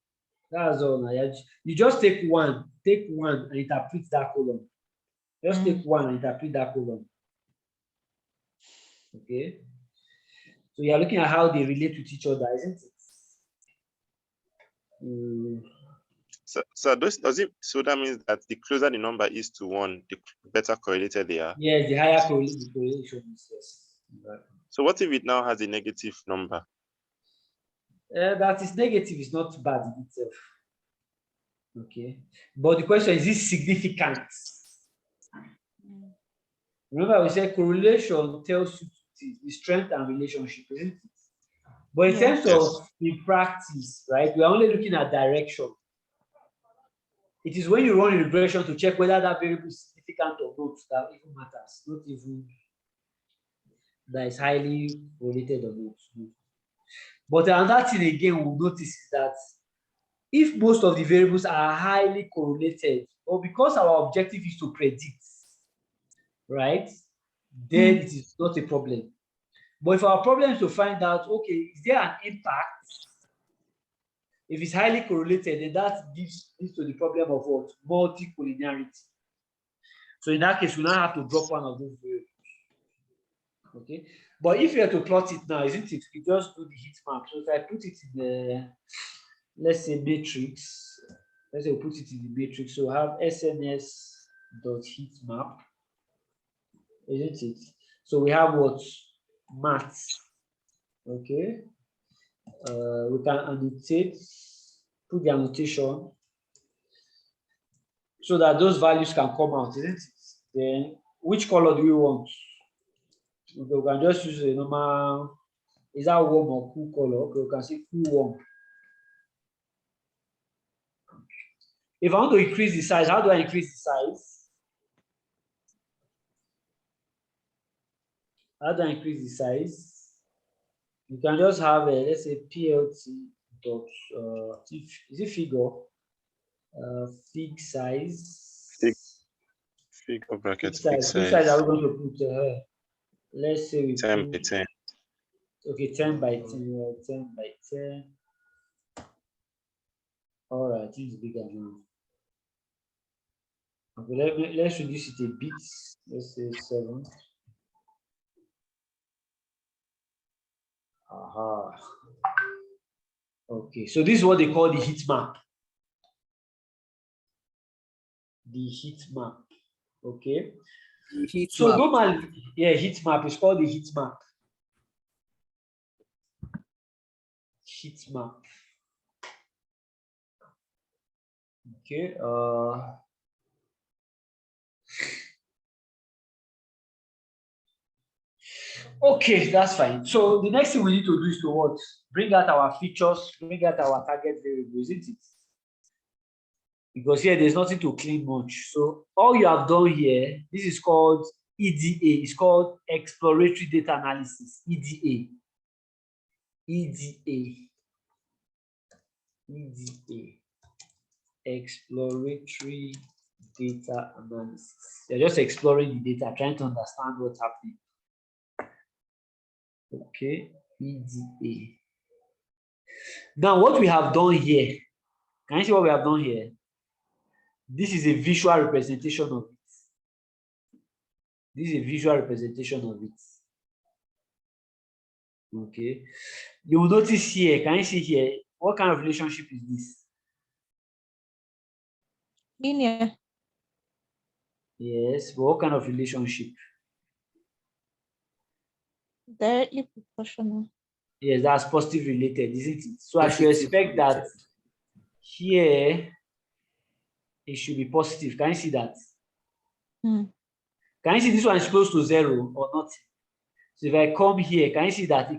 That's all. Now. You just take one and interpret that column. Just take one and interpret that column. Okay. So you're looking at how they relate with each other, isn't it? So that means that the closer the number is to 1, the better correlated they are. Yes, the higher correlation is, yes. Right. So what if it now has a negative number? That is negative, is not bad in itself. Okay. But the question is it significant? Remember, we said correlation tells you the strength and relationship, isn't it? But in terms of the practice, right, we are only looking at direction. It is when you run a regression to check whether that variable is significant or not that even matters, not even that is highly related or not. But another thing again we'll notice is that if most of the variables are highly correlated, or because our objective is to predict, right, then it is not a problem. But if our problem is to find out, okay, is there an impact? If it's highly correlated, then that leads to the problem of what? Multicollinearity. So in that case, we now have to drop one of those variables. Okay, but if you have to plot it now, isn't it? We just do the heat map. So if I put it in the, let's say, matrix, let's say we put it in the matrix. So have SNS dot heat map, isn't it? So we have what? Maths. Okay. We can annotate, put the annotation so that those values can come out, isn't it? Then which color do we want? We can just use a normal, is that warm or cool color? Okay, we can say cool warm. If I want to increase the size, how do I increase the size? How do I increase the size? You can just have a, let's say, PLT dot, is it figure? Fig size. Figure brackets, Fig big size. Which size are size. we going to put? Let's say we 10 by put, 10. okay, 10 by 10, 10 by 10. All right, it's bigger now. Okay, let's reduce it a bit. Let's say 7. Aha. Okay, so this is what they call the heat map. The heat map. Okay. Heat So map. normally, yeah, heat map is called the heat map. Heat map. Okay. Okay, that's fine. So the next thing we need to do is to what? Bring out our features, bring out our target variable, isn't it? Because here there's nothing to clean much. So all you have done here, this is called EDA. It's called exploratory data analysis. EDA. EDA. EDA. Exploratory data analysis. You're just exploring the data, trying to understand what's happening. Okay, EDA. Now, what we have done here, can you see what we have done here? This is a visual representation of it. This is a visual representation of it. Okay. You will notice here, can you see here, what kind of relationship is this? Linear. Yes, but what kind of relationship? Directly proportional. Yes, that's positive related, isn't it? So I should Positive expect that related. here it should be positive. Can you see that? Hmm. Can you see this one is close to 0 or not? So if I come here, can you see that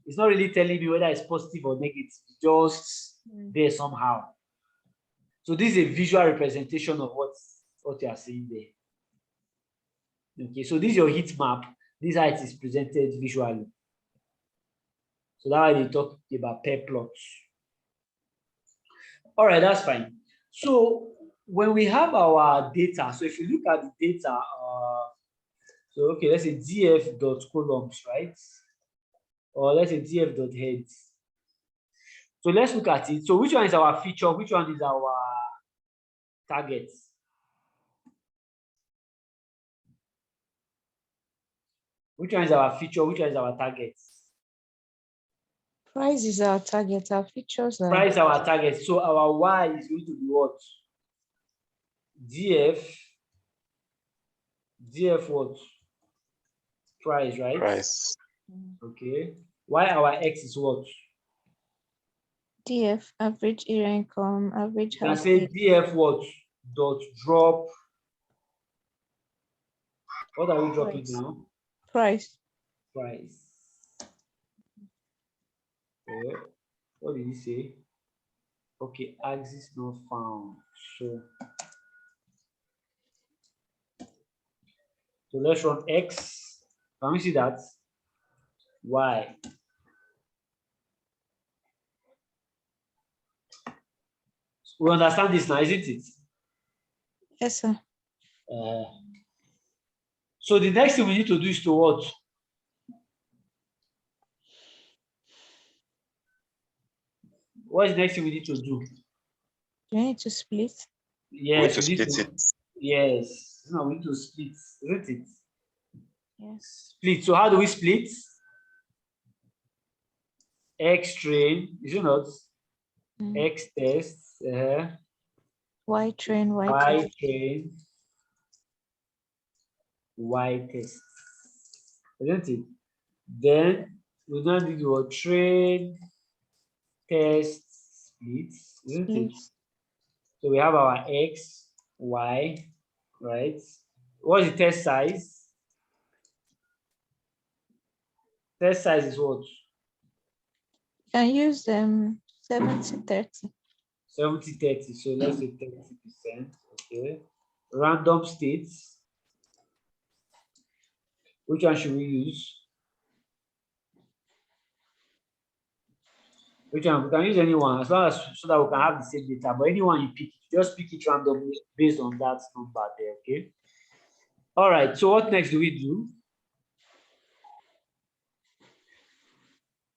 it's not really telling me whether it's positive or negative, it's just there somehow. So this is a visual representation of what you are seeing there. Okay, so this is your heat map. This is how it is presented visually. So that's why they talk about pair plots. All right, that's fine. So when we have our data, so if you look at the data, so okay, let's say df dot columns, right? Or let's say df dot heads. So let's look at it. So which one is our feature? Which one is our target? Which one is our feature? Which one is our target? Price is our target. Our features are Price our target. So our y is going to be what? df what? Price, right? Price. Okay. Y our x is what? DF, average area income, average You can house. say df what? Dot drop. What are we dropping Price. now? Price. Price. Okay. What did he say? Okay, axis not found. So let's run x. Can we see that? Y. We understand this now, isn't it? Yes, sir. So the next thing we need to do is to what? What is the next thing we need to do? Do you need to split? Yes, We need to split it. Yes. No, we need to split, isn't it? Yes. Split. So how do we split? X train, is it not? X test, Y train, Y Y test. train, Y test. Isn't it? Then we now do your train test splits, isn't it? Split. So we have our X, Y, right? What's the test size? Test size is what? You can use 70-30. 70-30. So let's say 30%. Okay. Random states. Which one should we use? Which one? We can use anyone as long as so that we can have the same data. But anyone you pick, just pick it randomly based on that number there. Okay. All right. So what next do we do?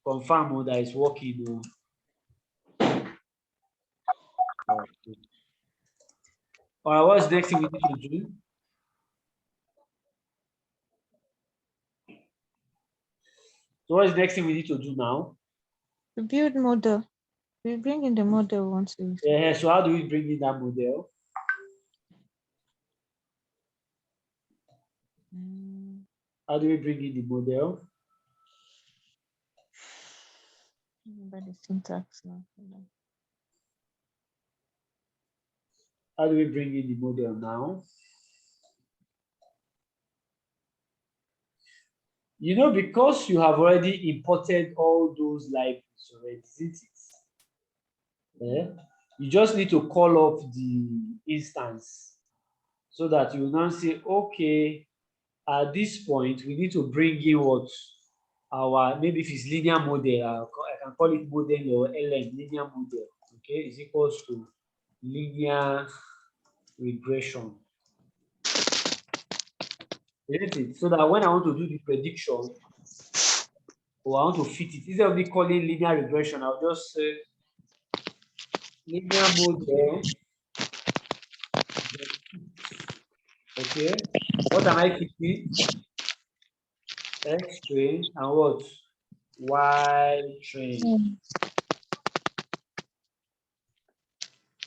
Confirm that it's working. All right. What's the next thing we need to do? So what's the next thing we need to do now? To build model. We bring in the model once we. Yeah. So how do we bring in that model? How do we bring in the model? Remember the syntax now. How do we bring in the model now? You know, because you have already imported all those libraries already, isn't it? Yeah? You just need to call up the instance so that you now say, okay, at this point, we need to bring in what our, maybe if it's linear model, I can call it model or LM, linear model, okay, is equals to linear regression. Isn't it? So that when I want to do the prediction, or I want to fit it, instead of me calling linear regression, I'll just say linear model. Okay. What am I fitting? X train and what? Y train.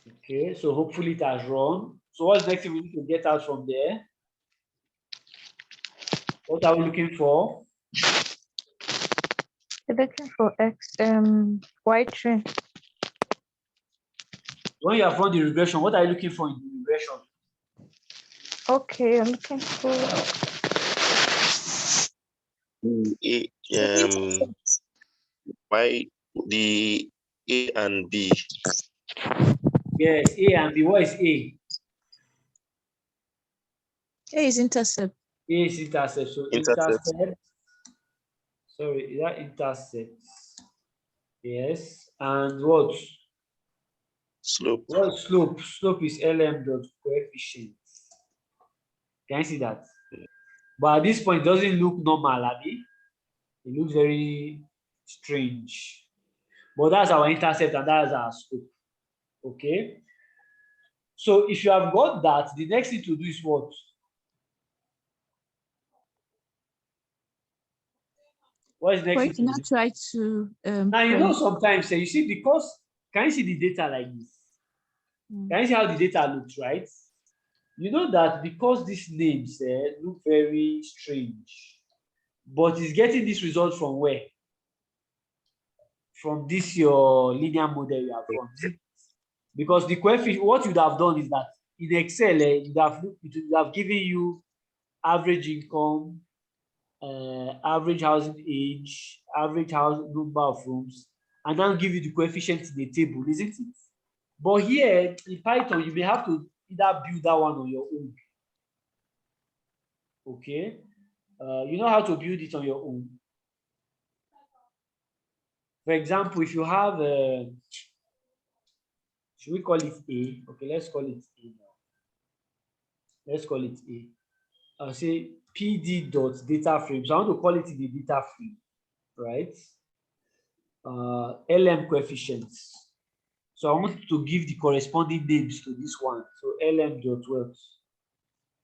Okay, so hopefully it has run. So what's the next thing we need to get out from there? What are we looking for? We're looking for Y train. When you have run the regression, what are you looking for in the regression? Okay, I'm looking for why the A and B. Yes, A and B. What is A? A is intercept. A is intercept. So Intercept. Sorry, is that intercept? Yes. And what? Slope. What is slope? Slope is LM dot coefficient. Can you see that? But at this point, it doesn't look normal, Abby. It looks very strange. But that's our intercept and that's our slope. Okay. So if you have got that, the next thing to do is what? What is the next But you thing to cannot do? try to Now you know sometimes you see, because can you see the data like this? Can you see how the data looks, right? You know that because these names look very strange, but it's getting this result from where? From this your linear model you have run. Because the coefficient, what you'd have done is that in Excel, it would have given you average income, average housing age, average house number of rooms, and now give you the coefficient in the table, isn't it? But here in Python, you may have to either build that one on your own. Okay. You know how to build it on your own. For example, if you have, should we call it A? Okay, let's call it A now. Let's call it A. I'll say PD dot data frame. So I want to call it in the data frame, right? LM coefficients. So I want to give the corresponding names to this one. So LM dot what?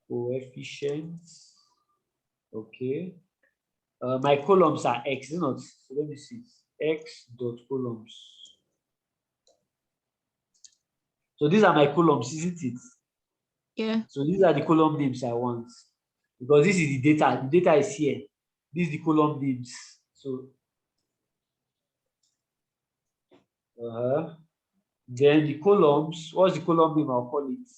Coefficients. Okay. My columns are X, is it not? So let me see. X dot columns. So these are my columns, isn't it? Yeah. So these are the column names I want. Because this is the data. The data is here. This is the column names. So then the columns, what's the column name? I'll call it.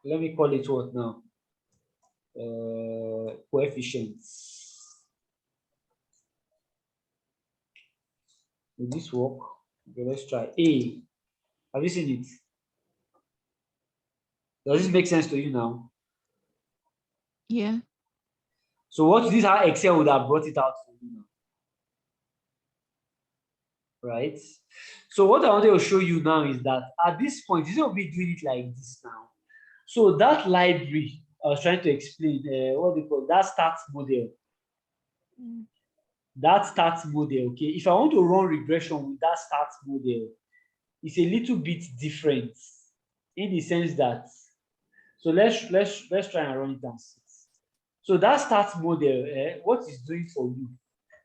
Let me call it what now? Coefficients. Will this work? Okay, let's try. A. Have you seen it? Does this make sense to you now? Yeah. So what this is how Excel would have brought it out for you now. Right? So what I wanted to show you now is that at this point, instead of me doing it like this now, so that library I was trying to explain, what they call that stats model. That stats model, okay? If I want to run regression with that stats model, it's a little bit different in the sense that, so let's try and run it and see. So that stats model, what it's doing for you.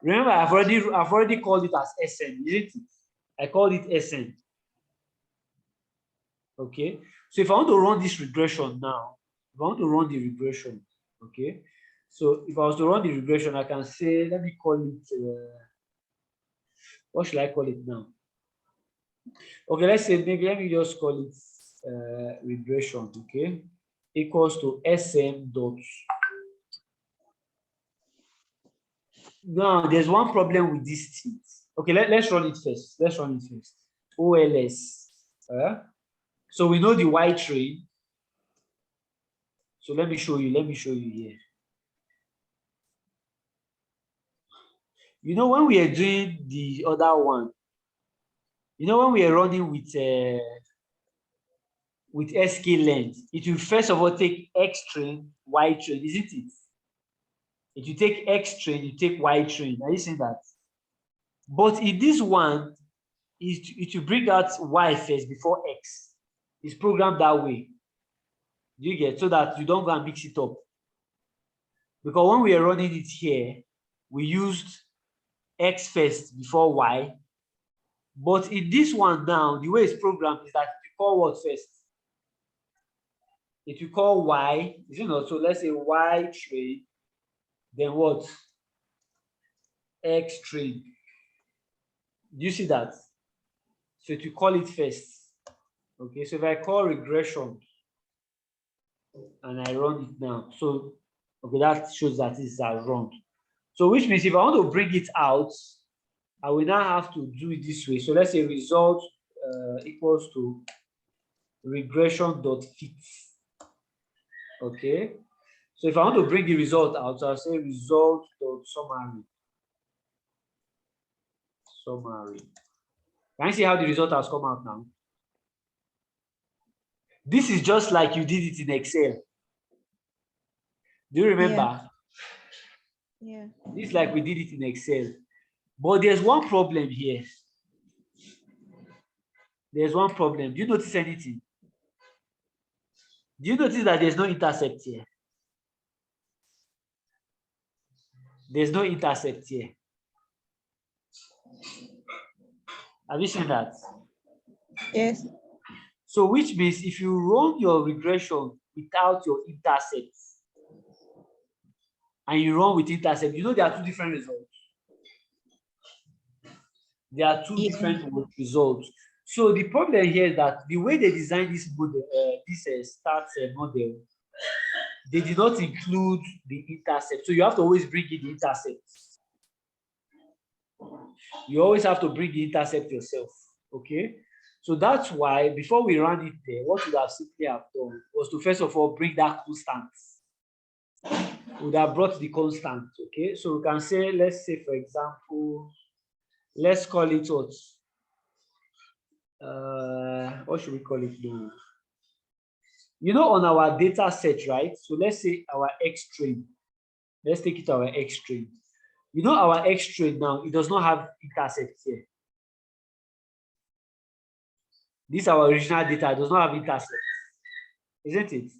Remember, I've already called it as SN, isn't it? I called it SN. Okay. So if I want to run this regression now, if I want to run the regression, okay. So if I was to run the regression, I can say, let me call it, what should I call it now? Okay, let's say maybe let me just call it regression, okay, equals to SM dot. Now there's one problem with this thing. Okay, let's run it first. Let's run it first. OLS. So we know the Y train. So let me show you here. You know, when we are doing the other one, you know, when we are running with SK length, it will first of all take X train, Y train, isn't it? If you take X train, you take Y train. Are you seeing that? But in this one, it will bring out Y first before X. It's programmed that way. Do you get? So that you don't go and mix it up. Because when we are running it here, we used X first before Y. But in this one now, the way it's programmed is that you call what first? If you call Y, is it not? So let's say Y train, then what? X train. Do you see that? So if you call it first. Okay, so if I call regression and I run it now, so okay, that shows that it's run. So which means if I want to bring it out, I will now have to do it this way. So let's say result equals to regression.fit. Okay. So if I want to bring the result out, I'll say result.summary. Summary. Can you see how the result has come out now? This is just like you did it in Excel. Do you remember? Yeah. This is like we did it in Excel. But there's one problem here. There's one problem. Do you notice anything? Do you notice that there's no intercept here? There's no intercept here. Have you seen that? Yes. So which means if you run your regression without your intercepts and you run with intercept, you know there are two different results. There are two different results. So the problem here is that the way they designed this model, this stats model, they did not include the intercept. So you have to always bring in the intercept. You always have to bring the intercept yourself. Okay. So that's why before we ran it there, what we would have simply have done was to first of all bring that constant. We would have brought the constant. Okay. So we can say, let's say, for example, let's call it what should we call it now? You know, on our data set, right? So let's say our X train. Let's take it to our X train. You know, our X train now, it does not have intercept here. This our original data does not have intercept, isn't it?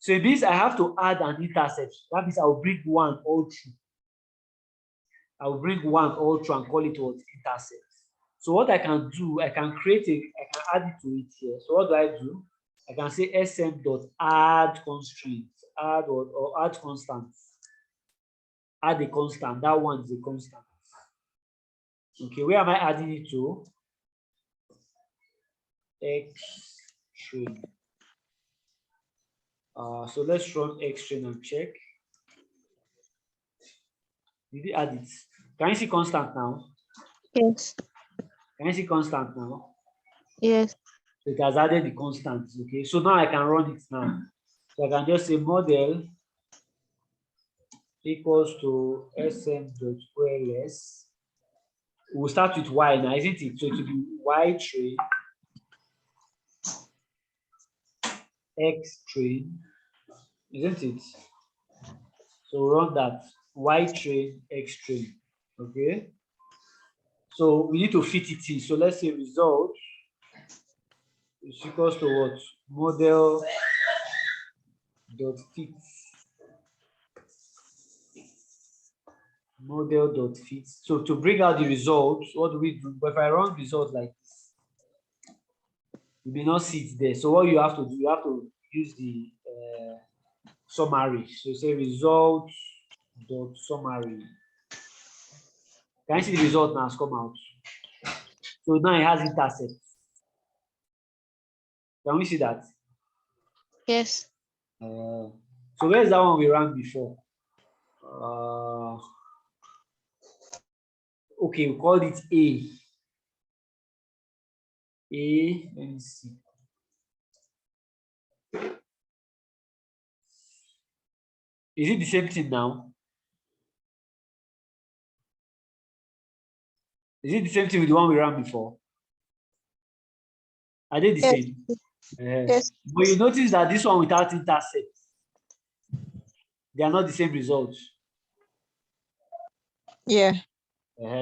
So it means I have to add an intercept. That means I'll bring one all through. I'll bring one all through and call it what? Intercept. So what I can do, I can create I can add it to it here. So what do? I can say sm.add constraint, add or add constant. Add a constant. That one is a constant. Okay, where am I adding it to? X train. So let's run X train and check. Did you add it? Can you see constant now? Yes. Can you see constant now? Yes. So it has added the constants. Okay, so now I can run it now. So I can just say model equals to sm.ols. We'll start with y now, isn't it? So it will be y train, x train, isn't it? So run that y train, x train. Okay. So we need to fit it in. So let's say result is equals to what? Model dot fit. Model dot fit. So to bring out the results, what do we do? But if I run results like this, you may not see it there. So what you have to do, you have to use the summary. So say result dot summary. Can you see the result now has come out? So now it has intercept. Can we see that? Yes. So where's that one we ran before? Okay, we called it A. Let me see. Is it the same thing now? Is it the same thing with the one we ran before? Are they the Yes. same? Yes. But you notice that this one without intercept, they are not the same results. Yeah.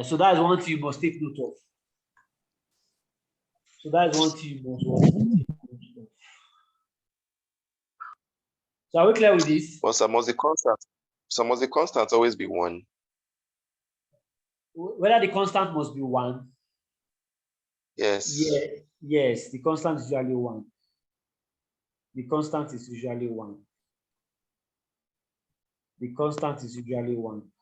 So that is one thing you must take note of. So that is one thing you must take note of. So are we clear with this? Well, some of the constants always be 1. Whether the constant must be 1. Yes. Yeah. Yes, the constant is usually 1. The constant is usually 1. The constant is usually 1.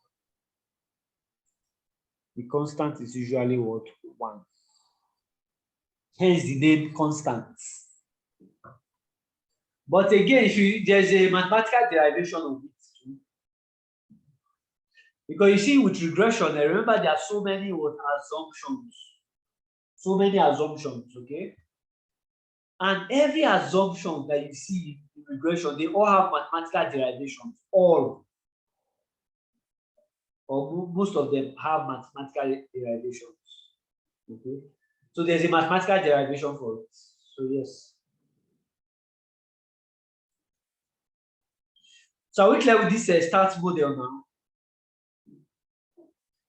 The constant is usually what? 1. Hence the name constant. But again, there's a mathematical derivation of it too. Because you see, with regression, I remember there are so many assumptions. So many assumptions, okay? And every assumption that you see in regression, they all have mathematical derivations. All. Or most of them have mathematical derivations. Okay? So there's a mathematical derivation for it. So yes. So are we clear with this start model now?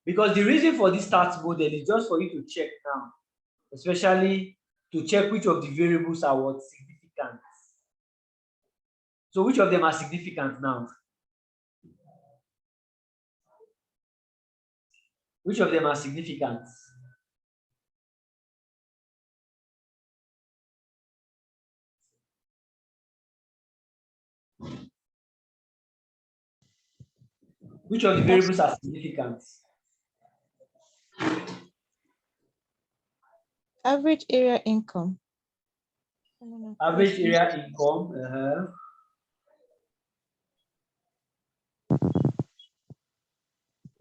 Because the reason for this start model is just for you to check now, especially to check which of the variables are what significant. So which of them are significant now? Which of them are significant? Which of the variables are significant? Average area income. Average area income.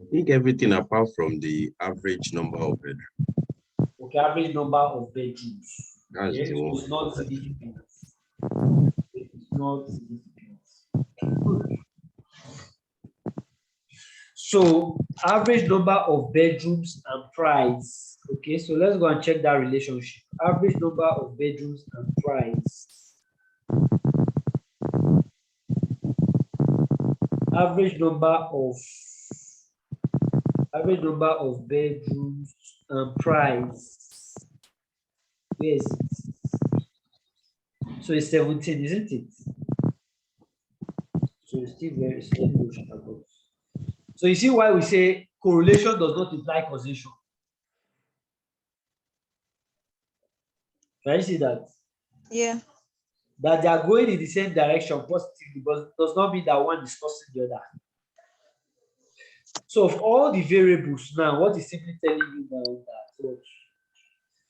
I think everything apart from the average number of bedrooms. Okay, average number of bedrooms. That's Okay, the so one. it's not significant. It's not significant. So average number of bedrooms and price. Okay, so let's go and check that relationship. Average number of bedrooms and price. Average number of bedrooms and price. Where is it? So it's 17, isn't it? So it's still very shallow. So you see why we say correlation does not imply causation. Can you see that? Yeah. That they are going in the same direction positively, but does not mean that one is causing the other. So of all the variables now, what is simply telling you now that what?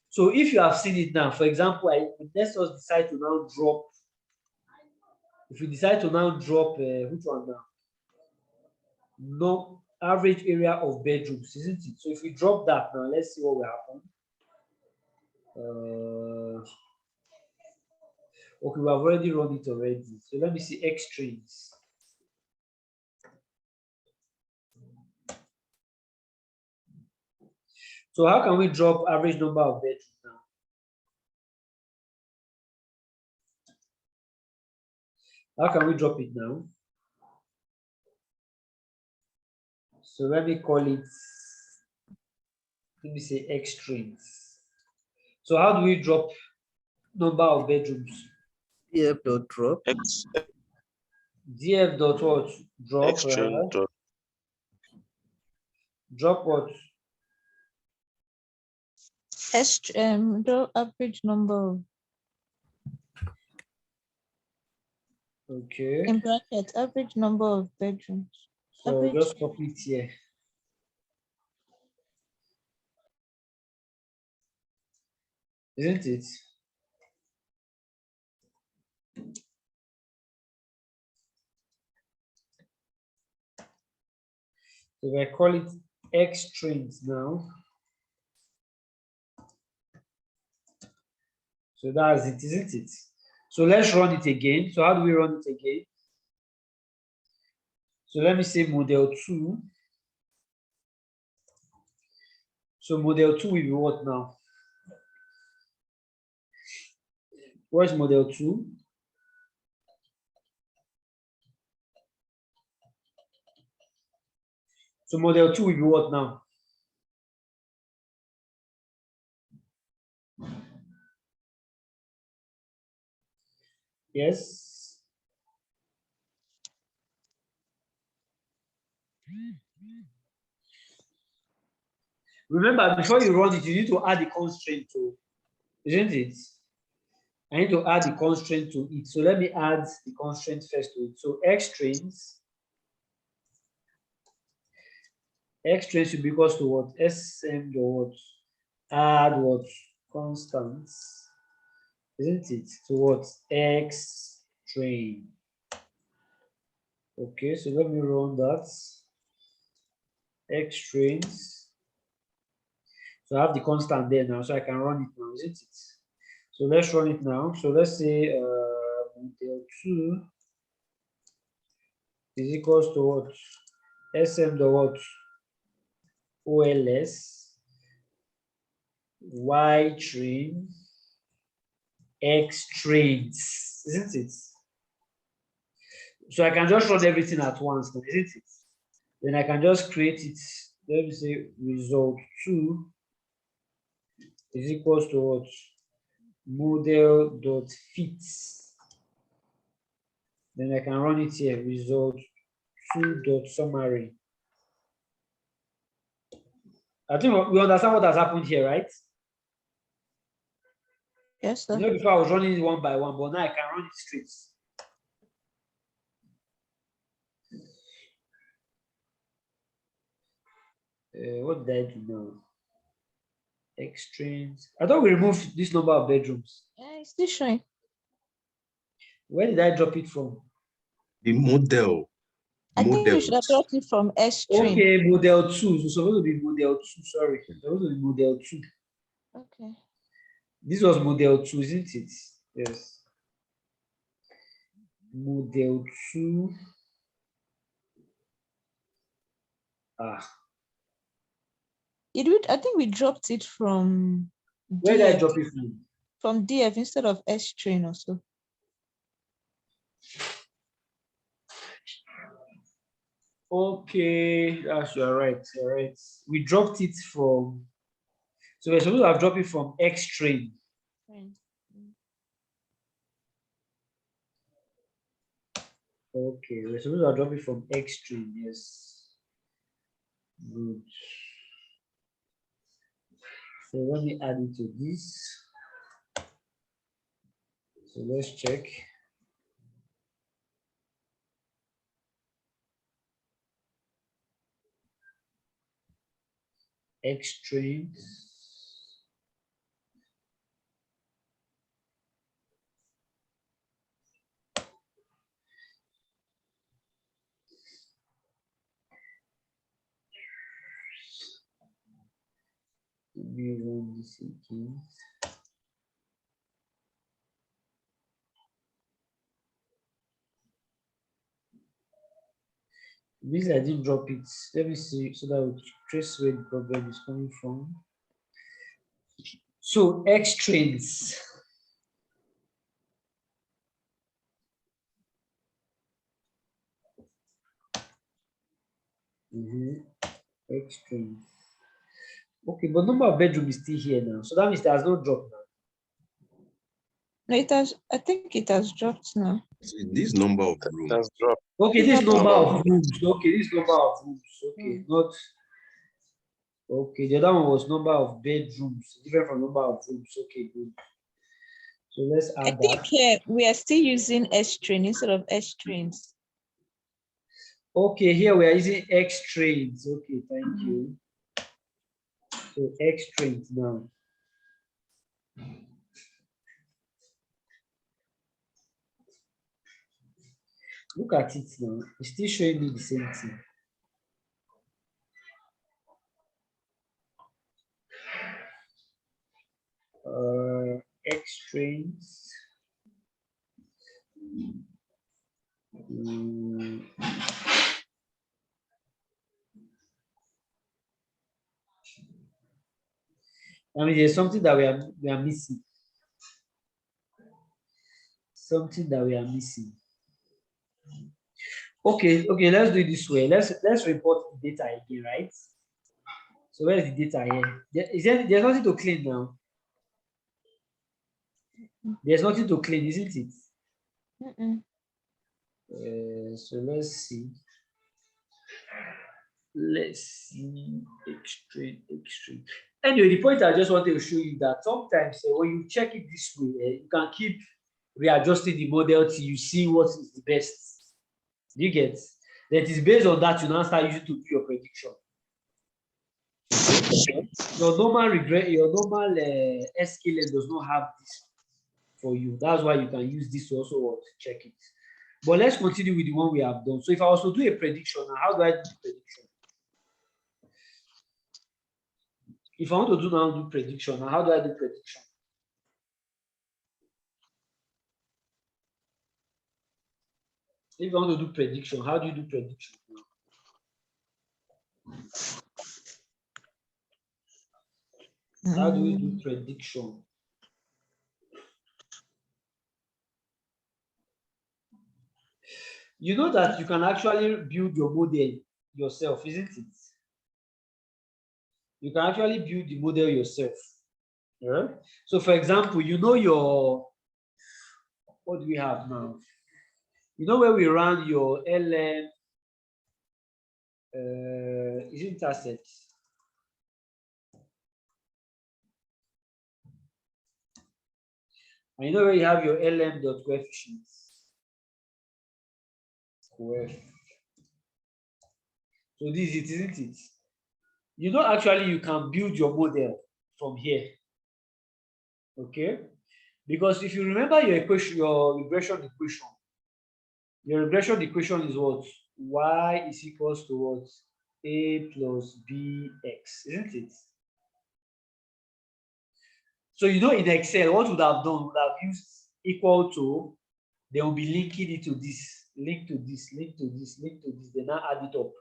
So if you have seen it now, for example, let's just decide to now drop. If we decide to now drop which one now? No average area of bedrooms, isn't it? So if we drop that now, let's see what will happen. Okay, we have already run it already. So let me see extremes. So how can we drop average number of bedrooms now? How can we drop it now? So let me call it, let me say extremes. So how do we drop number of bedrooms? df dot drop. df dot what? Drop. Extreme dot Drop what? The average number of, Okay. in bracket, average number of bedrooms. So Average. just copy it here. Isn't it? So I call it extremes now. So that's it, isn't it? So let's run it again. So how do we run it again? So let me say model 2. So model 2 will be what now? Where's model 2? So model 2 will be what now? Yes. Remember, before you run it, you need to add the constraint to, isn't it? I need to add the constraint to it. So let me add the constraint first to it. So extremes should be equals to what? Sm dot what? Add what? Constants, isn't it? To what? X train. Okay, so let me run that. X trains. So I have the constant there now, so I can run it now, isn't it? So let's run it now. So let's say model 2 is equals to what? Sm dot what? OLS Y train X trains, isn't it? So I can just run everything at once, isn't it? Then I can just create it. Let me say result 2 is equals to what? Model dot fit. Then I can run it here. Result 2 dot summary. I think we understand what has happened here, right? Yes, sir. You know, before I was running it one by one, but now I can run it straight. What did I do now? Extremes. I thought we removed this number of bedrooms. Yeah, it's still showing. Where did I drop it from? The model. I think you should have brought it from S train. Okay, model 2. So it's supposed to be model 2. Sorry, it's supposed to be model 2. Okay. This was model 2, isn't it? Yes. Model 2. I think we dropped it from Where did I DF, drop it from? from DF instead of S train also. Okay, that's you're right. You're right. We dropped it from. So we're supposed to have dropped it from X train. Okay, we're supposed to drop it from X string, yes. Good. So let me add it to this. So let's check. X strings. We run this again. This I didn't drop it. Let me see so that we trace where the problem is coming from. So X strings. X strings. Okay, but number of bedroom is still here now. So that means there's no drop now. No, it has, I think it has dropped now. See, this number of rooms. That's drop. Okay, this Number number of of rooms. Okay, this number of rooms. Okay, not. Okay, the other one was number of bedrooms, different from number of rooms. Okay, good. So let's I add think that. here we are still using S string instead of S strings. Okay, here we are using X strings. Okay, thank you. So X strings now. Look at it now. It's still showing me the same thing. X strings. I mean, there's something that we are missing. Something that we are missing. Okay, let's do it this way. Let's report the data again, right? So where's the data here? There's nothing to clean now. There's nothing to clean, isn't it? So let's see. Let's see. Extreme. Anyway, the point I just wanted to show you that sometimes when you check it this way, you can keep readjusting the model till you see what is the best. Do you get? That is based on that you now start using to do your prediction. Your normal SQL does not have this for you. That's why you can use this to also check it. But let's continue with the one we have done. So if I also do a prediction, how do I do prediction? If I want to do prediction, how do I do prediction? If I want to do prediction, how do you do prediction? How do we do prediction? You know that you can actually build your model yourself, isn't it? You can actually build the model yourself. Yeah? So for example, you know what do we have now? You know where we run your LM is intercept. And you know where you have your LM dot coefficients. So this is it, isn't it? You know, actually you can build your model from here. Okay? Because if you remember your equation, your regression equation is what? Y is equals to what? A plus bx, isn't it? So you know in Excel, what would have done? Would have used equal to, they will be linking it to this, link to this, link to this, link to this, then now add it up.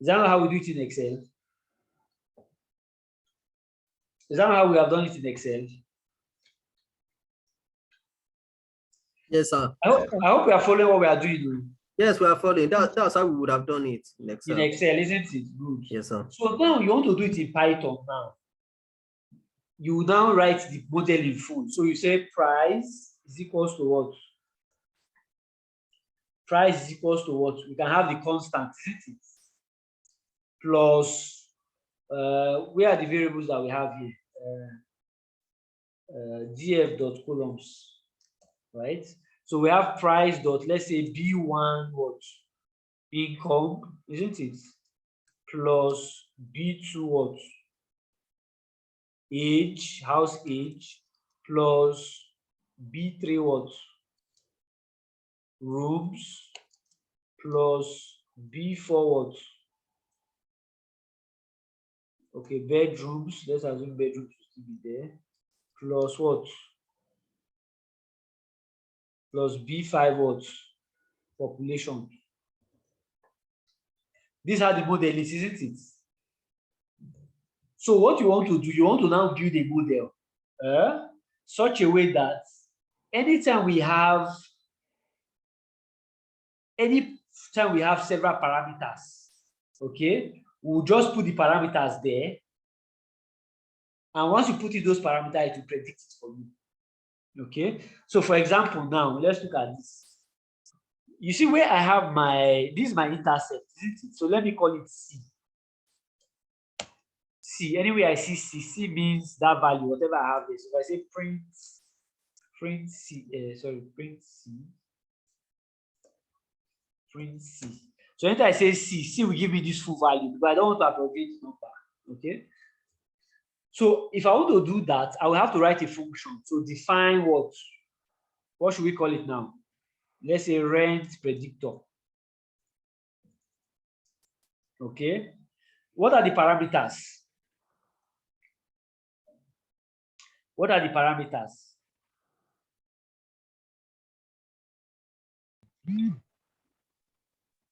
Is that not how we do it in Excel? Is that not how we have done it in Excel? Yes, sir. I hope we are following what we are doing. Yes, we are following. That's how we would have done it in Excel. In Excel, isn't it? Good. Yes, sir. So now you want to do it in Python now. You now write the model in full. So you say price is equals to what? price is equals to what? We can have the constant, isn't it? Plus, where are the variables that we have here? df dot columns, right? So we have price dot, let's say B1 what? Income, isn't it? Plus B2 what? Age, house age, plus B3 what? Rooms, plus B4 what? Okay, bedrooms, let's assume bedrooms will still be there, plus what? Plus B5 what? Population. These are the model is, isn't it? So what you want to do, you want to now build a model such a way that anytime we have several parameters, okay, we'll just put the parameters there. And once you put in those parameters, it will predict it for you. Okay. So for example, now let's look at this. You see where I have this is my intercept, isn't it? So let me call it C. C. Anyway, I see C. C means that value, whatever I have there. So if I say print C, print C. So anytime I say C will give me this full value, but I don't want to abbreviate the number. Okay. So if I want to do that, I will have to write a function to define what? What should we call it now? Let's say rent predictor. Okay. What are the parameters? What are the parameters?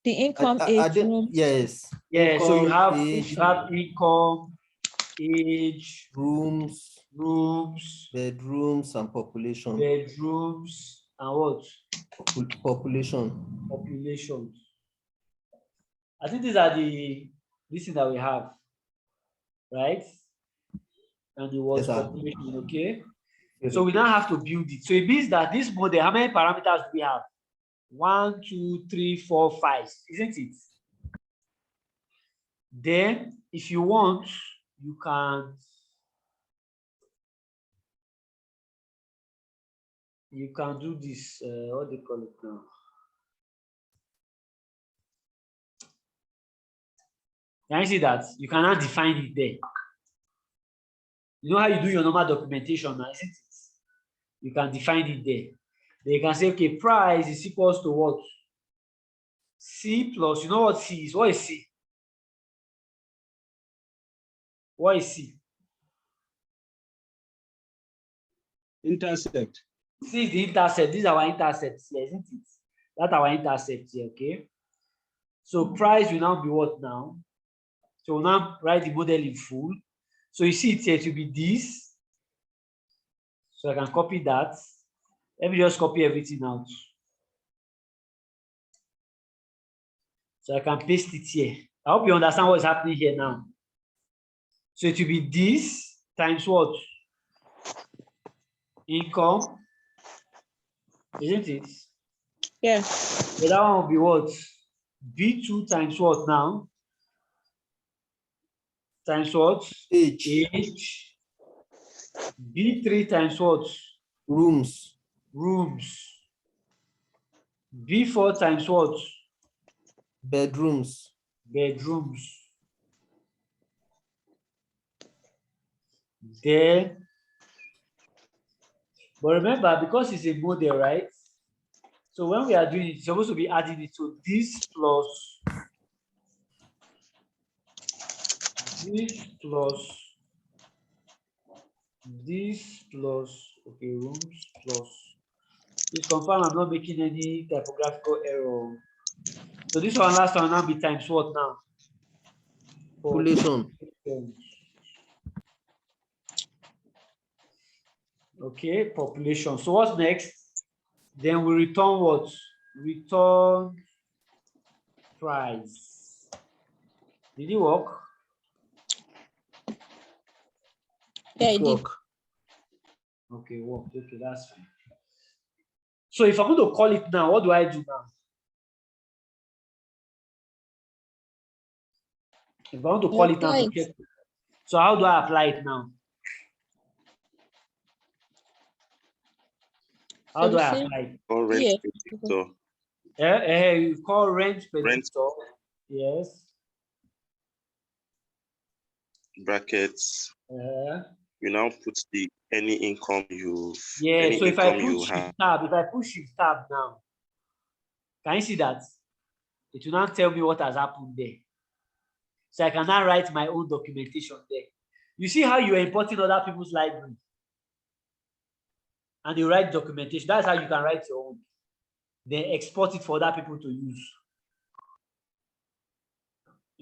The income age. Yes. Yeah, income, so you have income, age, rooms, bedrooms, and population. Bedrooms and what? Population. I think these are the things that we have, right? And it was population, okay? So we now have to build it. So it means that this model, how many parameters do we have? 1, 2, 3, 4, 5, isn't it? Then, if you want, you can do this. What do you call it now? Can you see that? You cannot define it there. You know how you do your normal documentation now, isn't it? You can define it there. Then you can say, okay, price is equals to what? C plus, you know what C is? What is C? What is C? Intercept. C is the intercept. This is our intercept here, isn't it? That's our intercept here, okay? So price will now be what now? So we'll now write the model in full. So you see it here to be this. So I can copy that. Let me just copy everything out. So I can paste it here. I hope you understand what's happening here now. So it will be this times what? Income. Isn't it? Yeah. So that one will be what? B2 times what now? Times what? Age. B3 times what? Rooms. B4 times what? Bedrooms. Then, but remember, because it's a model, right? So when we are doing it, it's supposed to be adding it to this plus this plus, okay, rooms plus. Please confirm I'm not making any typographical error. So this one, last one, now be times what now? Population. Okay, population. So what's next? Then we return what? Return price. Did it work? Yeah, it did. Okay, work. Okay, that's fine. So if I'm going to call it now, what do I do now? If I want to You call it now apply to it. check. So how do I apply it now? How So do we I say, apply it? Or rent yeah, predictor. You call rent predictor. Yes. Brackets. You now put the any income you So if I put you shift have. tab, now, can you see that? It will now tell me what has happened there. So I can now write my own documentation there. You see how you are importing other people's library and you write documentation. That's how you can write your own. Then export it for other people to use.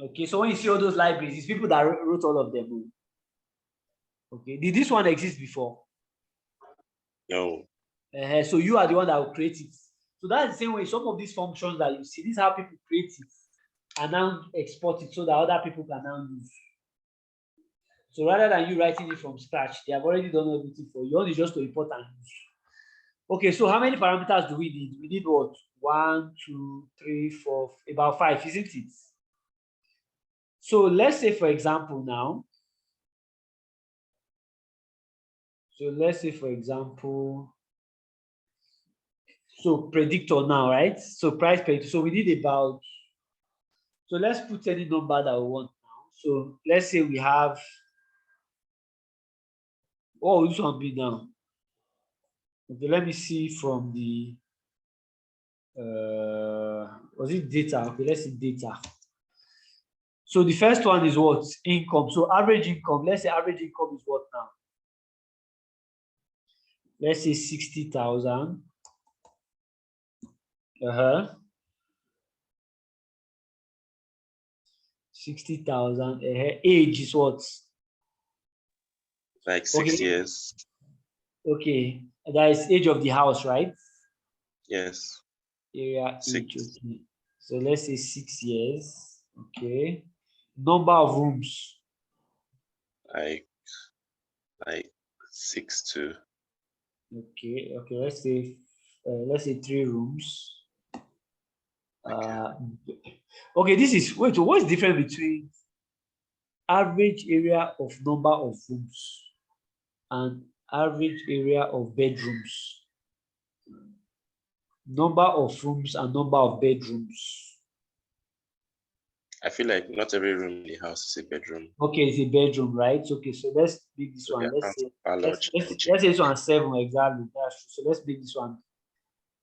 Okay, so when you see all those libraries, it's people that wrote all of them. Okay, did this one exist before? No. So you are the one that will create it. So that's the same way. Some of these functions that you see, this is how people create it and now export it so that other people can now use. So rather than you writing it from scratch, they have already done everything for you. Only just to import and use. Okay, so how many parameters do we need? We need what? 1, 2, 3, 4, about 5, isn't it? So let's say, for example, now. So let's say, for example, so predictor now, right? So price predictor. So we need about, so let's put any number that we want now. So let's say we have, what will this one be now? Okay, let me see from the, was it data? Okay, let's see data. So the first one is what? Income. So average income. Let's say average income is what now? Let's say 60,000. 60,000. Age is what? Like 6 years. Okay. That is age of the house, right? Yes. Area 6. age. Okay. So let's say 6 years. Okay. Number of rooms. Like 6 too. Okay. Okay. Let's say 3 rooms. Okay. This is wait. So what's different between average area of number of rooms and average area of bedrooms? Number of rooms and number of bedrooms. I feel like not every room in the house is a bedroom. Okay, it's a bedroom, right? Okay, so let's make this one. Let's say this one 7 exactly. That's true. So let's make this one.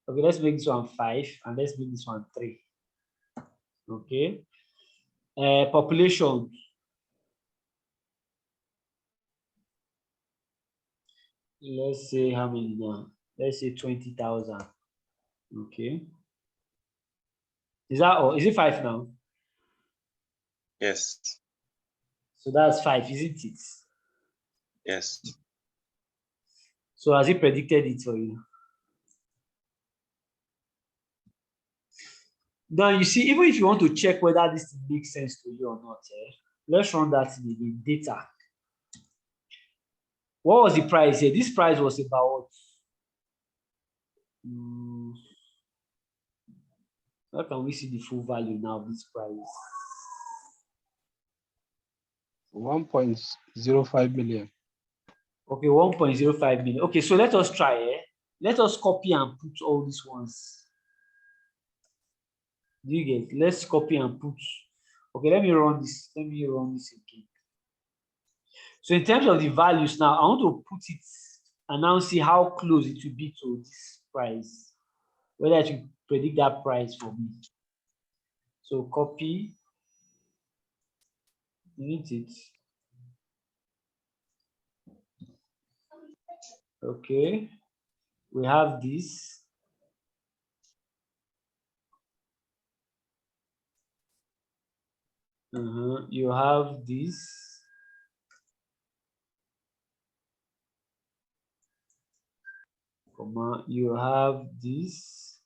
Okay, let's make this one 5 and let's make this one 3. Okay. Population. Let's say how many now? Let's say 20,000. Okay. Is that all? Is it 5 now? Yes. So that's 5, isn't it? Yes. So has it predicted it for you? Now you see, even if you want to check whether this makes sense to you or not, let's run that in the data. What was the price here? This price was about how can we see the full value now of this price? 1.05 million. Okay, 1.05 million. Okay, so let us try. Let us copy and put all these ones. Do you get? Let's copy and put. Okay, let me run this. Let me run this again. So in terms of the values now, I want to put it and now see how close it will be to this price. Whether it will predict that price for me. So copy. Delete it. Okay. We have this. You have this. Comma. You have this.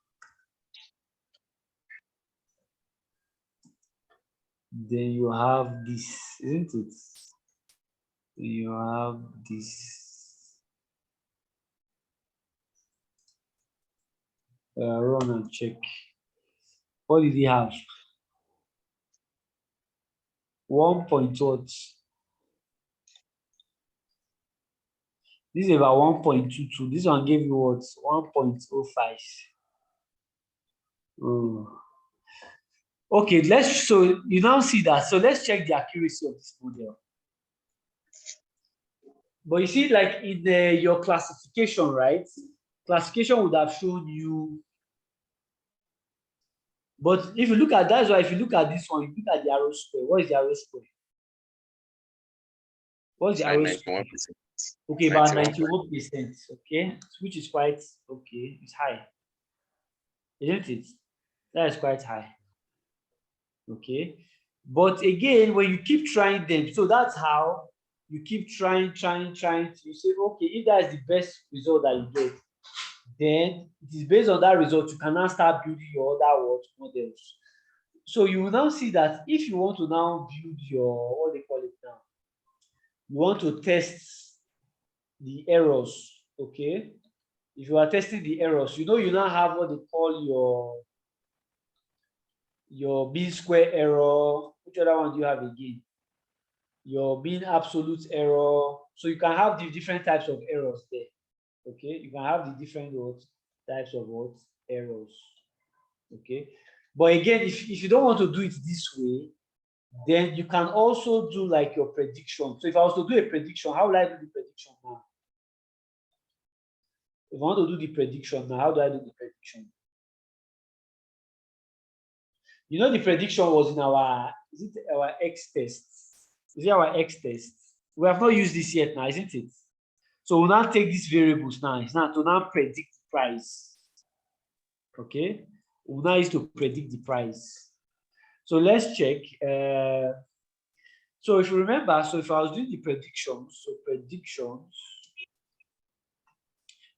Then you have this, isn't it? Then you have this. Run and check. What did he have? 1 point what? This is about 1.22. This one gave you what? 1.05. Okay, so you now see that. So let's check the accuracy of this model. But you see, like in your classification, right? Classification would have shown you. But if you look at that's why if you look at this one, you look at the arrow square. What is the arrow square? What's the arrow square? 91%. Okay, about 91%. Okay, which is quite okay. It's high, isn't it? That is quite high. Okay, but again, when you keep trying them, so that's how you keep trying. You say, okay, if that is the best result that you get, then it is based on that result you can now start building your other models. So you will now see that if you want to now build your what they call it now, you want to test the errors. Okay, if you are testing the errors, you now have what they call your mean square error. Which other one do you have again? Your mean absolute error. So you can have the different types of errors there. Okay, you can have the different types of errors. Okay, but again, if you don't want to do it this way, then you can also do like your prediction. So if I was to do a prediction, how will I do the prediction now? If I want to do the prediction now, how do I do the prediction? The prediction was in our X test? Is it our X test? We have not used this yet now, isn't it? So we'll now take these variables now. It's now to now predict the price. Okay? We'll now use to predict the price. So let's check. So if you remember, so if I was doing the predictions,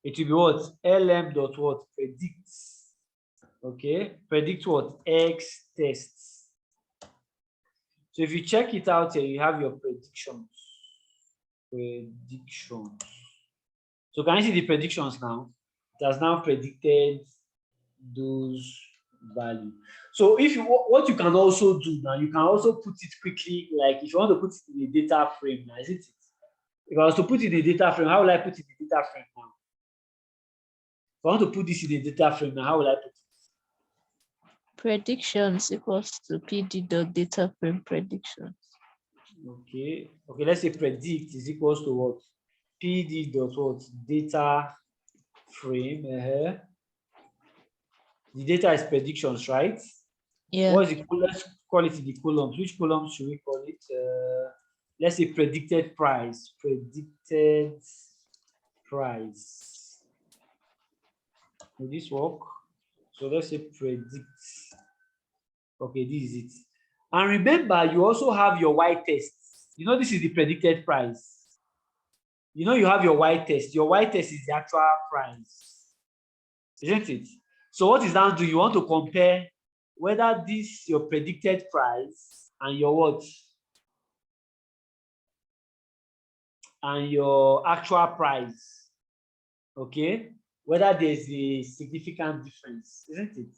it will be what? LM dot what? Predicts. Okay, predict what? X tests. So if you check it out here, you have your predictions. So can you see the predictions now? It has now predicted those values. So what you can also do now, you can also put it quickly, like if you want to put it in a data frame now, isn't it? If I was to put it in a data frame, how will I put it in a data frame now? If I want to put this in a data frame now, how will I put it? Predictions equals to PD dot data frame predictions. Okay, let's say predict is equals to what? PD dot what? Data frame. The data is predictions, right? Yeah. What is it? Let's call it the columns. Which columns should we call it? Let's say predicted price. Predicted price. Will this work? So let's say predict. Okay, this is it. And remember, you also have your Y test. This is the predicted price. You have your Y test. Your Y test is the actual price, isn't it? So what is that do? You want to compare whether this your predicted price and your what? And your actual price. Okay? Whether there's a significant difference, isn't it?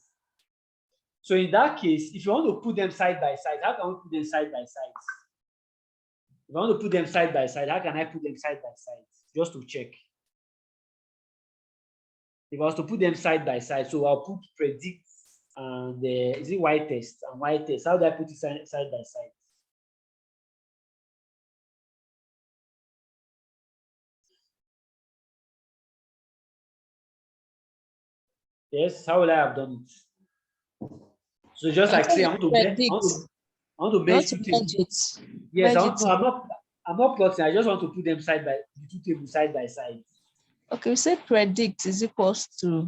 So in that case, if you want to put them side by side, how can we put them side by side? If I want to put them side by side, how can I put them side by side? Just to check. If I was to put them side by side, so I'll put predict and is it Y test and Y test? How do I put it side by side? Yes, how will I have done it? So just like say I want to make two tables. Yes, I'm not plotting. I just want to put them the two tables side by side. Okay, we say predict is equals to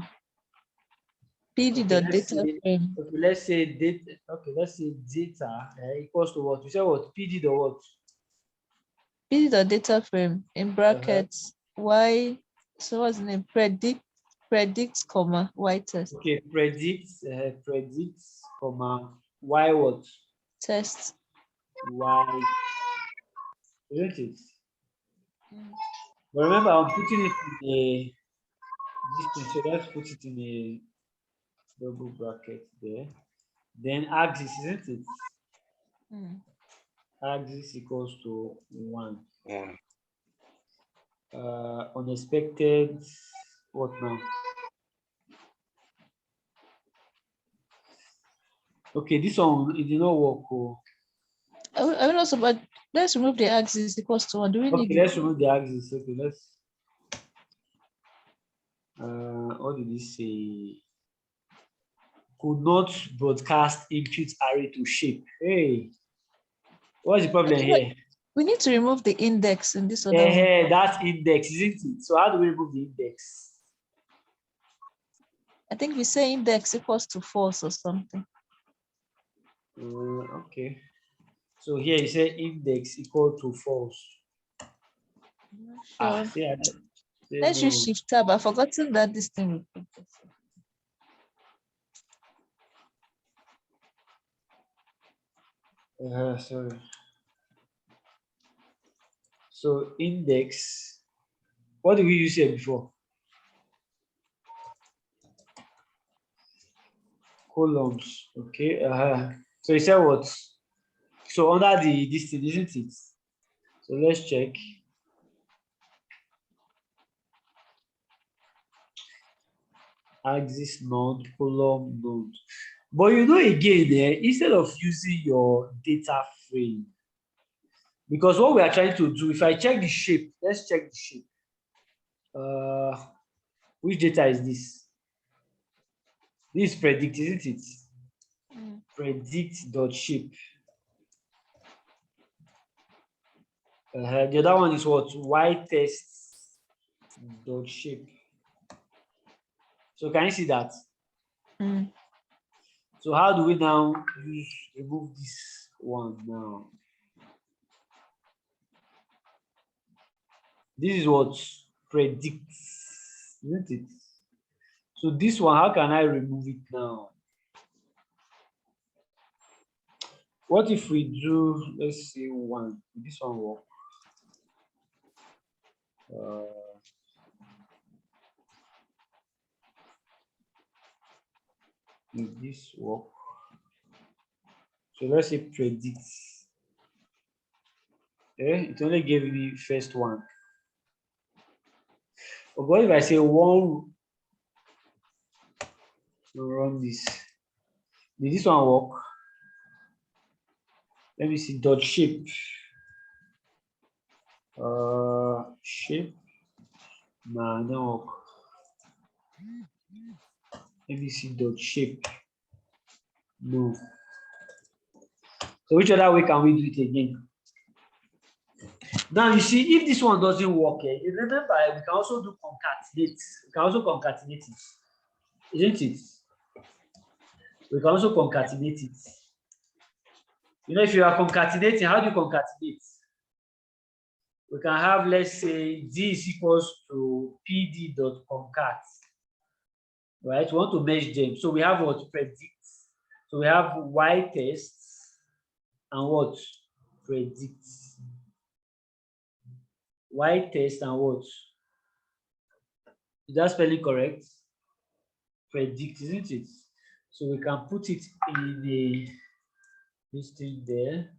PD dot data frame. Okay, let's say data. Okay, let's say data equals to what? You say what? PD dot what? PD dot data frame in brackets Y. So what's the name? Predict, comma Y test. Okay, predict, comma Y what? Test. Y. Isn't it? But remember, I'm putting it in so let's put it in a double bracket there. Then axis, isn't it? Axis equals to 1. 1. Unexpected, what now? Okay, this one, it did not work. Oh. I mean also, but let's remove the axis equals to 1. Do we Okay, need let's remove the axis. Okay, let's. What did he say? Could not broadcast input array to shape. Hey, what's the problem here? We need to remove the index in this other one. That's index, isn't it? So how do we remove the index? I think we say index equals to false or something. Okay. So here you say index equal to false. Sure. Let's use shift tab. I've forgotten that this thing we put this. Sorry. So index, what did we use here before? Columns. Okay. So you said what? So under this thing, isn't it? So let's check. Axis node, column node. But you know, again, instead of using your data frame, because what we are trying to do, if I check the shape, let's check the shape. Which data is this? This is predict, isn't it? Predict.shape. The other one is what? ytest.shape. So can you see that? So how do we now remove this one now? This is what predicts, isn't it? So this one, how can I remove it now? What if we do, let's say 1, this one work? Will this work? So let's say predict. It only gave me first one. But what if I say 1, run this? Did this one work? Let me see, dot shape. Shape. Nah, no work. Let me see, dot shape. No. So which other way can we do it again? Now you see, if this one doesn't work, you remember we can also do concatenate. We can also concatenate it, isn't it? We can also concatenate it. You know, if you are concatenating, how do you concatenate? We can have, let's say, d is equals to pd.concat. Right? We want to merge them. So we have what? Predict. So we have ytest and what? Predict. Ytest and what? Is that spelling correct? Predict, isn't it? So we can put it in this thing there.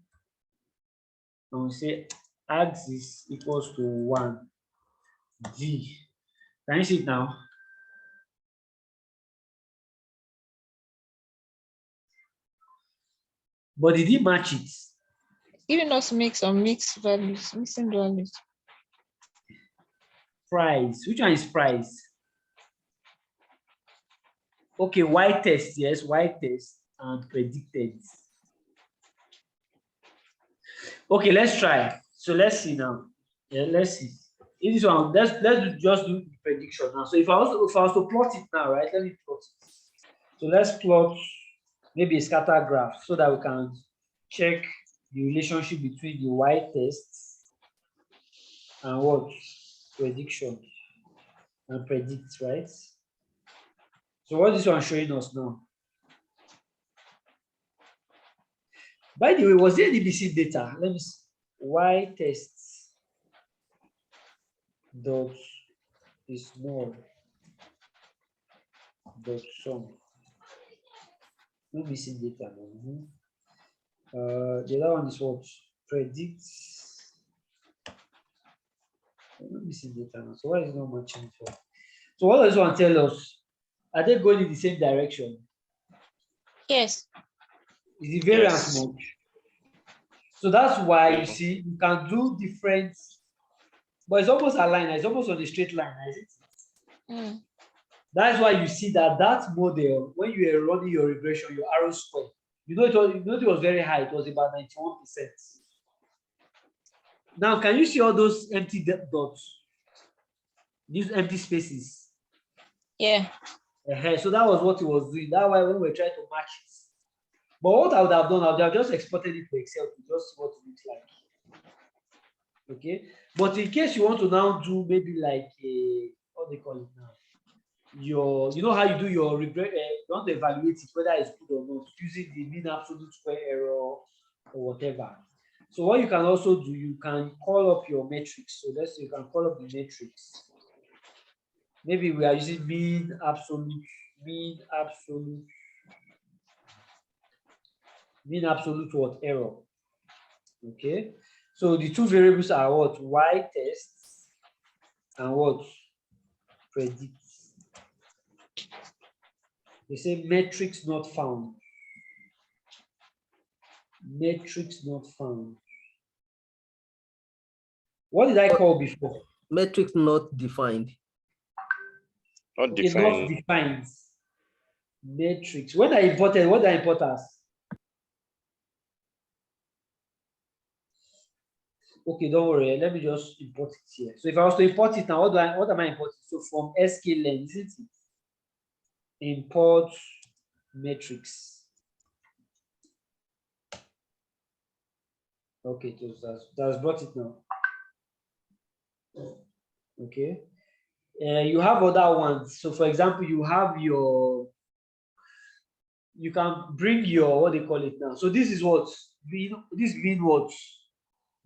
And we say axis equals to 1 d. Can you see it now? But did it match it? Giving us mix or mixed values, missing values. Price. Which one is price? Okay, ytest, yes, ytest and predicted. Okay, let's try. So let's see now. Yeah, let's see. In this one, let's just do the prediction now. So if I was to plot it now, right? Let me plot it. So let's plot maybe a scatter graph so that we can check the relationship between the ytest and what? Prediction and predict, right? So what is this one showing us now? By the way, was there any missing data? Let me see. Ytest dot is null dot sum. No missing data. The other one is what? predict. Let me see data now. So why is it not matching? So what does this one tell us? Are they going in the same direction? Yes. Is the variance Yes. much? So that's why you see you can do different, but it's almost aligned. It's almost on a straight line, isn't it? Mm. That's why you see that model, when you are running your regression, your arrow square, it was very high. It was about 91%. Now, can you see all those empty dots? These empty spaces. Yeah. So that was what it was doing. That's why when we try to match it. But what I would have done, I would have just exported it to Excel to just see what it looks like. Okay. But in case you want to now do maybe like a, what they call it now, you know how you do your regret, you want to evaluate it whether it's good or not using the mean absolute square error or whatever. So what you can also do, you can call up your metrics. So let's say you can call up the metrics. Maybe we are using mean absolute what error. Okay. So the two variables are what? Y test and what? Predict. They say metrics not found. Metrics not found. What did I call before? Metric not defined. Not Okay, defined. not defined. Metrics. When I imported, what did I import as? Okay, don't worry. Let me just import it here. So if I was to import it now, what am I importing? So from sklearn, isn't it? Import metrics. Okay, that's brought it now. Okay. You have other ones. So for example, you have you can bring your, what they call it now. So this is what, this mean what?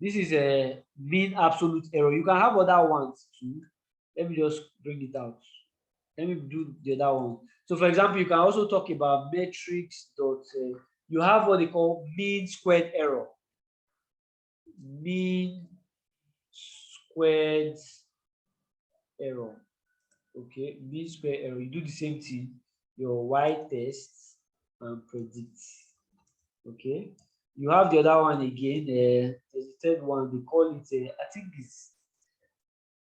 This is a mean absolute error. You can have other ones too. Let me just bring it out. Let me do the other one. So for example, you can also talk about metrics dot, you have what they call mean squared error. Mean squared error. Okay, mean square error. You do the same thing, your Y test and predict. Okay, you have the other one again. There's the third one. They call it. I think it's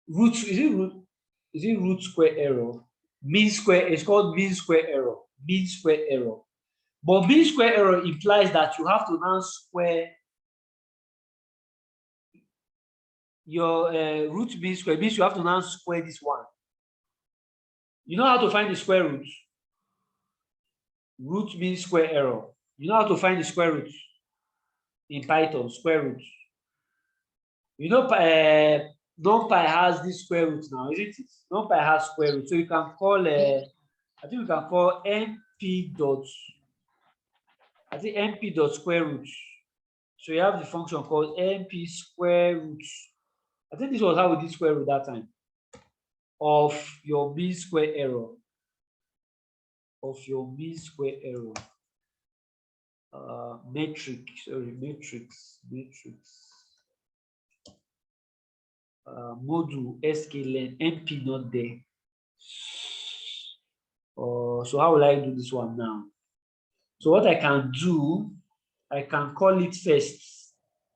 root. Is it root square error? Mean square. It's called mean square error. Mean square error. But mean square error implies that you have to now square your root mean square. Means you have to now square this one. You know how to find the square root? Root means square error. You know how to find the square root in Python, square root. You know, NumPy has this square root now, isn't it? NumPy has square root. So you can call, I think we can call np dot, np dot square root. So you have the function called np square root. I think this was how we did square root that time. Of your mean square error. Of your mean square error. Matrix. Module sklearn np not there. So how will I do this one now? So what I can do, I can call it first.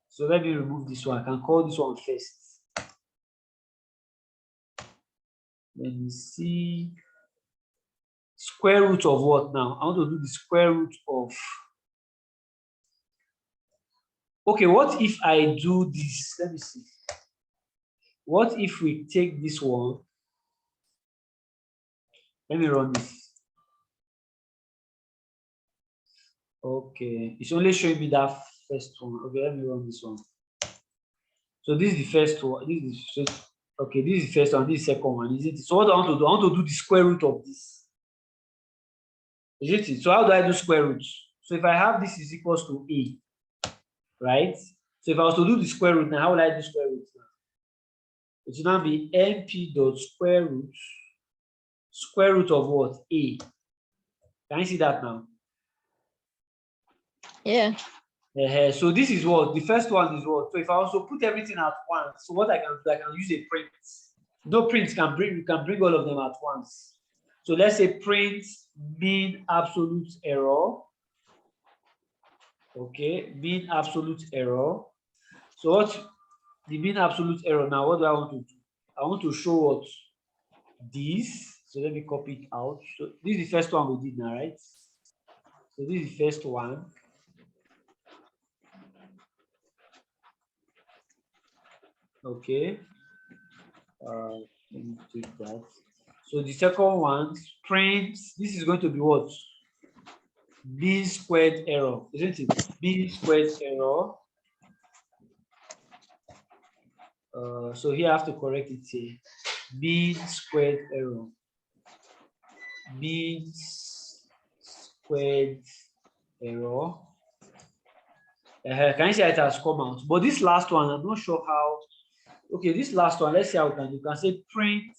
So let me remove this one. I can call this one first. Let me see. Square root of what now? I want to do the square root of. Okay, what if I do this? Let me see. What if we take this one? Let me run this. Okay, it's only showing me that first one. Okay, let me run this one. So this is the first one. This is the first. Okay, this is the first one. This is the second one. Is it? So what I want to do? I want to do the square root of this. Is it? So how do I do square root? So if I have this is equals to a, right? So if I was to do the square root now, how will I do square root now? It will now be np dot square root of what? A. Can you see that now? Yeah. So this is what the first one is what. So if I also put everything at once, so what I can do, I can use a print. No prints can bring, you can bring all of them at once. So let's say print mean absolute error. Okay, mean absolute error. So what the mean absolute error now? What do I want to do? I want to show what this. So let me copy it out. So this is the first one we did now, right? So this is the first one. Okay. Let me take that. So the second one, print. This is going to be what? Mean squared error, isn't it? Mean squared error. So here I have to correct it here. Mean squared error. Mean squared error. Can you see it has come out? But this last one, I'm not sure how. Okay, this last one, let's see how we can. You can say print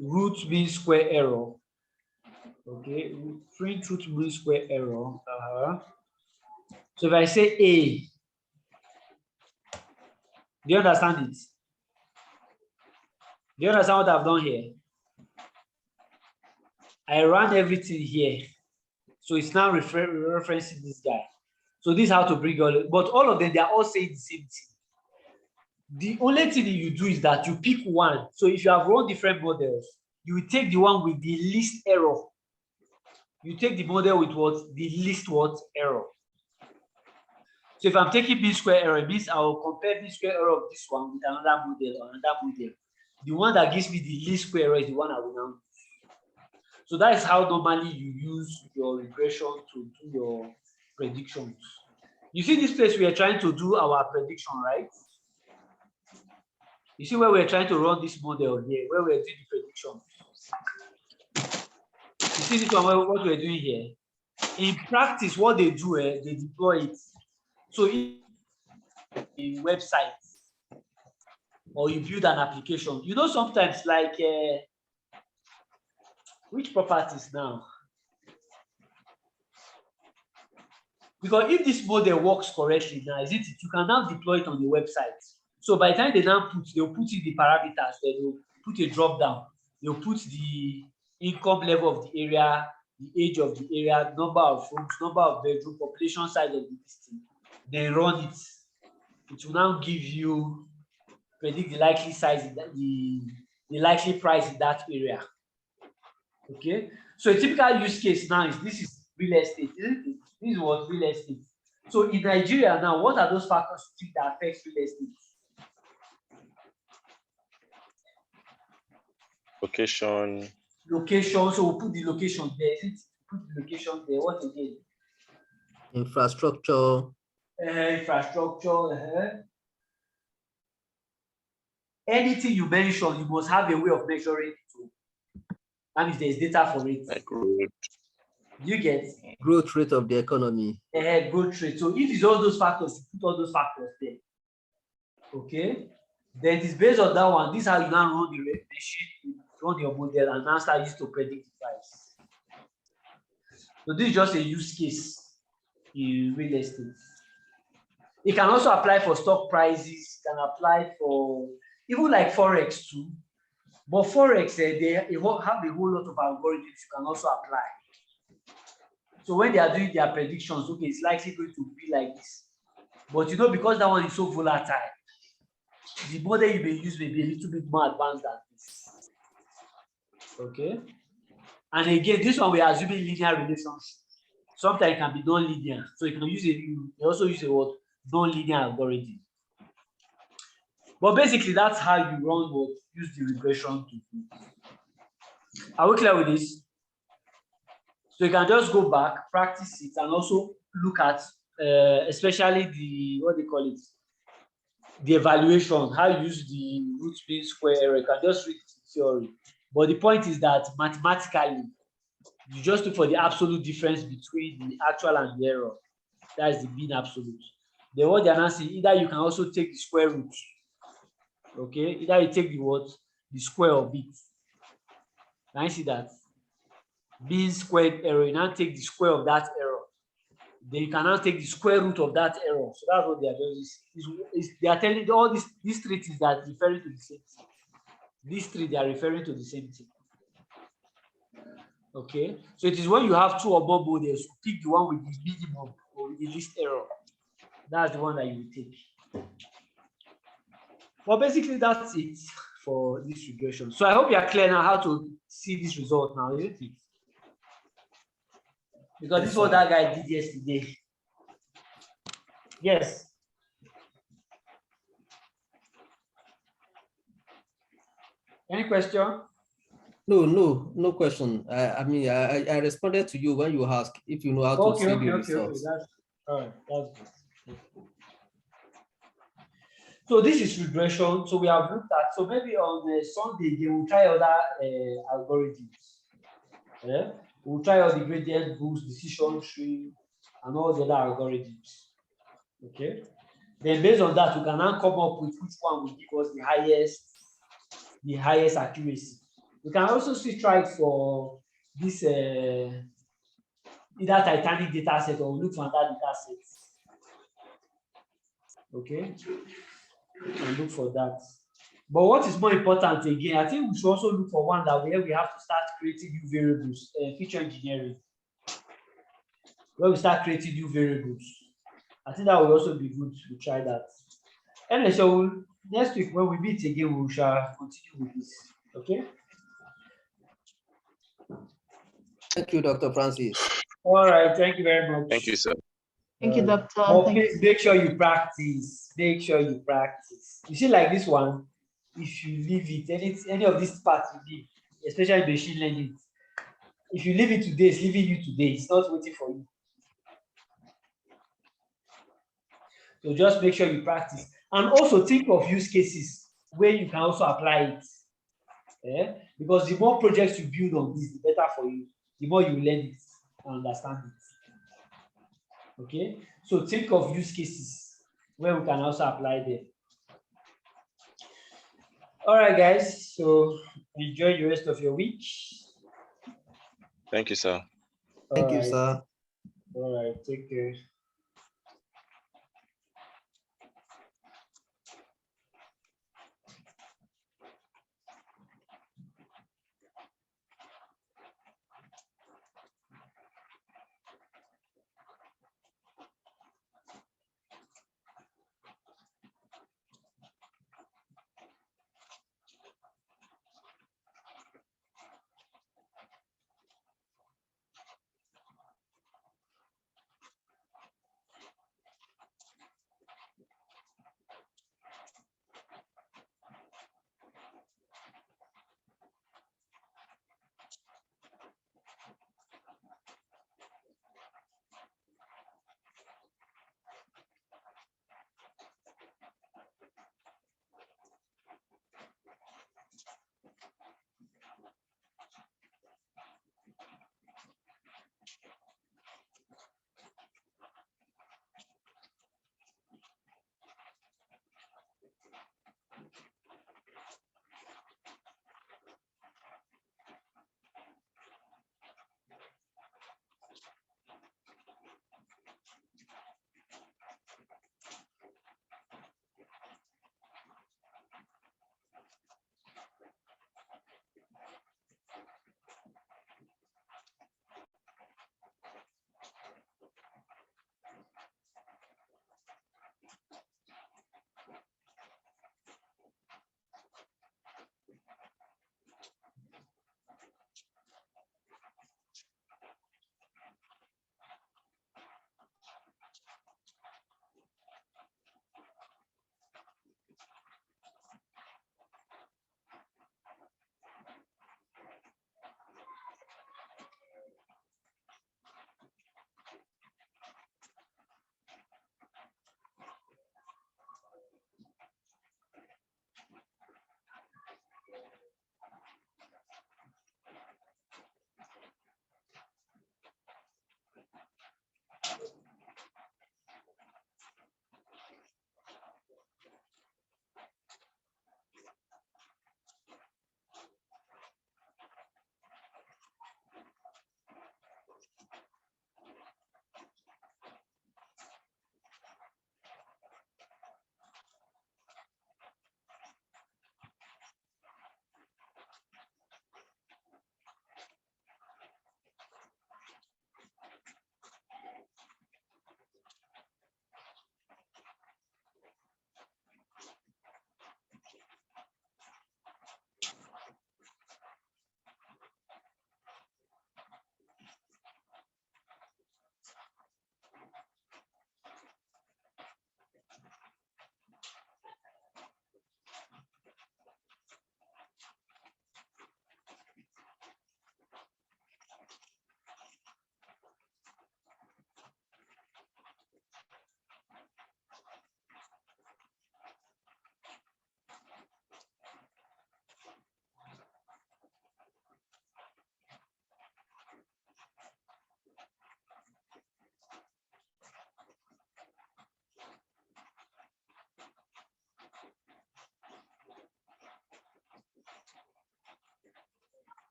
root mean square error. Okay, print root mean square error. So if I say A, do you understand it? Do you understand what I've done here? I ran everything here. So it's now referencing this guy. So this is how to bring all, but all of them, they are all saying the same thing. The only thing that you do is that you pick one. So if you have run different models, you will take the one with the least error. You take the model with what? The least what? Error. So if I'm taking mean square error, it means I will compare mean square error of this one with another model or another model. The one that gives me the least square error is the one I will now use. So that is how normally you use your regression to do your predictions. You see this place we are trying to do our prediction, right? You see where we're trying to run this model here, where we're doing the prediction. You see this one, what we're doing here? In practice, what they do, they deploy it. So in websites, or you build an application, you know, sometimes like, which properties now? Because if this model works correctly now, is it? You can now deploy it on the website. So by the time they now they'll put in the parameters, they'll put a drop down, they'll put the income level of the area, the age of the area, number of rooms, number of bedroom, population size of the system. Then run it. It will now give you, predict the likely size, the likely price in that area. Okay. So a typical use case now is this is real estate, isn't it? This is what real estate. So in Nigeria now, what are those factors that affect real estate? Location. Location. So we'll put the location there. Is it? Put the location there. What again? Infrastructure. Infrastructure. Anything you mention, you must have a way of measuring it too. That means there's data for it. Like road. You get Growth rate of the economy. Growth rate. So if it's all those factors, you put all those factors there. Okay. Then it's based on that one. This is how you now run the machine, run your model, and now start used to predict the price. So this is just a use case in real estate. It can also apply for stock prices, can apply for even like Forex too. But Forex, they have a whole lot of algorithms you can also apply. So when they are doing their predictions, okay, it's likely going to be like this. But you know, because that one is so volatile, the model you may use may be a little bit more advanced than this. Okay. And again, this one we are assuming linear relationship. Sometimes it can be non-linear. So you can use you also use a word non-linear algorithm. But basically, that's how you run what use the regression to do. Are we clear with this? So you can just go back, practice it, and also look at especially the what they call it, the evaluation, how you use the root mean square error. You can just read the theory. But the point is that mathematically, you just look for the absolute difference between the actual and the error. That is the mean absolute. Then what they're now saying, either you can also take the square root. Okay, either you take the what? The square of it. Can you see that? mean squared error, you now take the square of that error. Then you can now take the square root of that error. So that's what they are doing. They are telling all these three things that are referring to the same thing. These three, they are referring to the same thing. Okay, so it is when you have two or more models, pick the one with the minimum or with the least error. That's the one that you will take. Well, basically, that's it for this regression. So I hope you are clear now how to see this result now, isn't it? Because this is what that guy did yesterday. Yes. Any question? No question. I mean, I responded to you when you asked if you know how to see the results. That's all right. That's good. So this is regression. So we have looked at. So maybe on Sunday they will try other algorithms. Yeah? We'll try all the gradient boost, decision tree, and all the other algorithms. Okay. Then based on that, we can now come up with which one will give us the highest accuracy. We can also still try for this either Titanic data set or look for another data set. Okay, we can look for that. But what is more important again, I think we should also look for one that where we have to start creating new variables, feature engineering. Where we start creating new variables. I think that will also be good to try that. Anyway, so next week when we meet again, we shall continue with this. Okay. Thank you, Dr. Francis. All right, thank you very much. Thank you, sir. Thank you, doctor. Please make sure you practice. Make sure you practice. You see, like this one, if you leave it, any of these parts you leave, especially machine learning, if you leave it today, it's leaving you today. It's not waiting for you. So just make sure you practice. And also think of use cases where you can also apply it. Yeah? Because the more projects you build on this, the better for you. The more you learn it and understand it. Okay? So think of use cases where we can also apply them. All right, guys. So enjoy the rest of your week. Thank you, sir. Thank you, sir. All right. Take care.